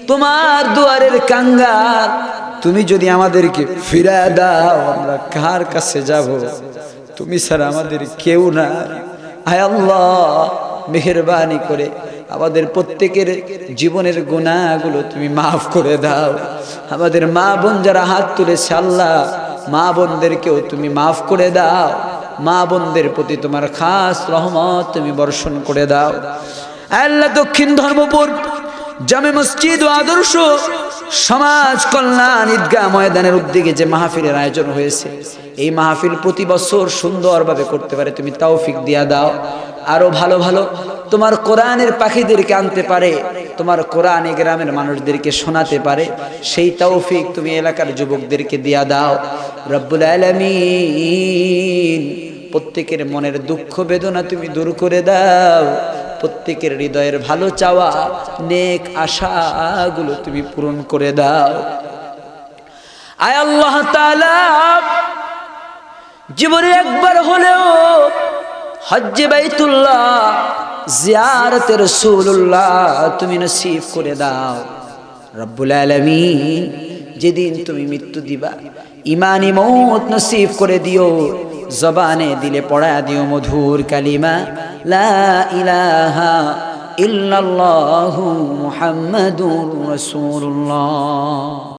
[SPEAKER 1] তোমার দুয়ারের কাঙ্গাল। তুমি যদি আমাদেরকে ফিরায় দাও আমরা কার কাছে যাব? তুমি ছাড়া আমাদের কেউ না। আয় আল্লাহ মেহেরবানি করে আমাদের প্রত্যেকের জীবনের গুনাহগুলো তুমি মাফ করে দাও। আমাদের মা বোন যারা হাত তুলেছে আল্লাহ মা বোনদেরকেও তুমি মাফ করে দাও। মা বোনদের প্রতি তোমার খাস রহমত তুমি বর্ষণ করে দাও। আল্লাহ দক্ষিণ ধর্মপুর জামে মসজিদ ও আদর্শ সমাজ কল্যাণ ঈদগাহ ময়দানের উদ্যোগে যে মাহফিলের আয়োজন হয়েছে, এই মাহফিল প্রতি বছর সুন্দরভাবে করতে পারে তুমি তৌফিক দিয়া দাও। আরো ভালো ভালো তোমার কোরআনের পাখিদেরকে আনতে পারে, তোমার কোরআনে গ্রামের মানুষদেরকে শোনাতে পারে, সেই তৌফিক তুমি এলাকার যুবকদেরকে দিয়া দাও। রব্বুল আলামিন প্রত্যেকের মনের দুঃখ বেদনা তুমি দূর করে দাও। প্রত্যেকের হৃদয়ের ভালো চাওয়া নেক আশাগুলো তুমি পূরণ করে দাও। আয় আল্লাহ তাআলা জীবনে একবার হলেও হজ্জে বাইতুল্লাহ জিয়ারতে রাসূলুল্লাহ তুমি নসিব করে দাও। রব্বুল আলামিন যেদিন তুমি মৃত্যু দিবা ইমানি মৌত নসিব করে দিও। জবানে দিলে পড়া দিও মধুর কালিমা লা ইলাহা ইল্লাল্লাহু মুহাম্মাদুর রাসূলুল্লাহ।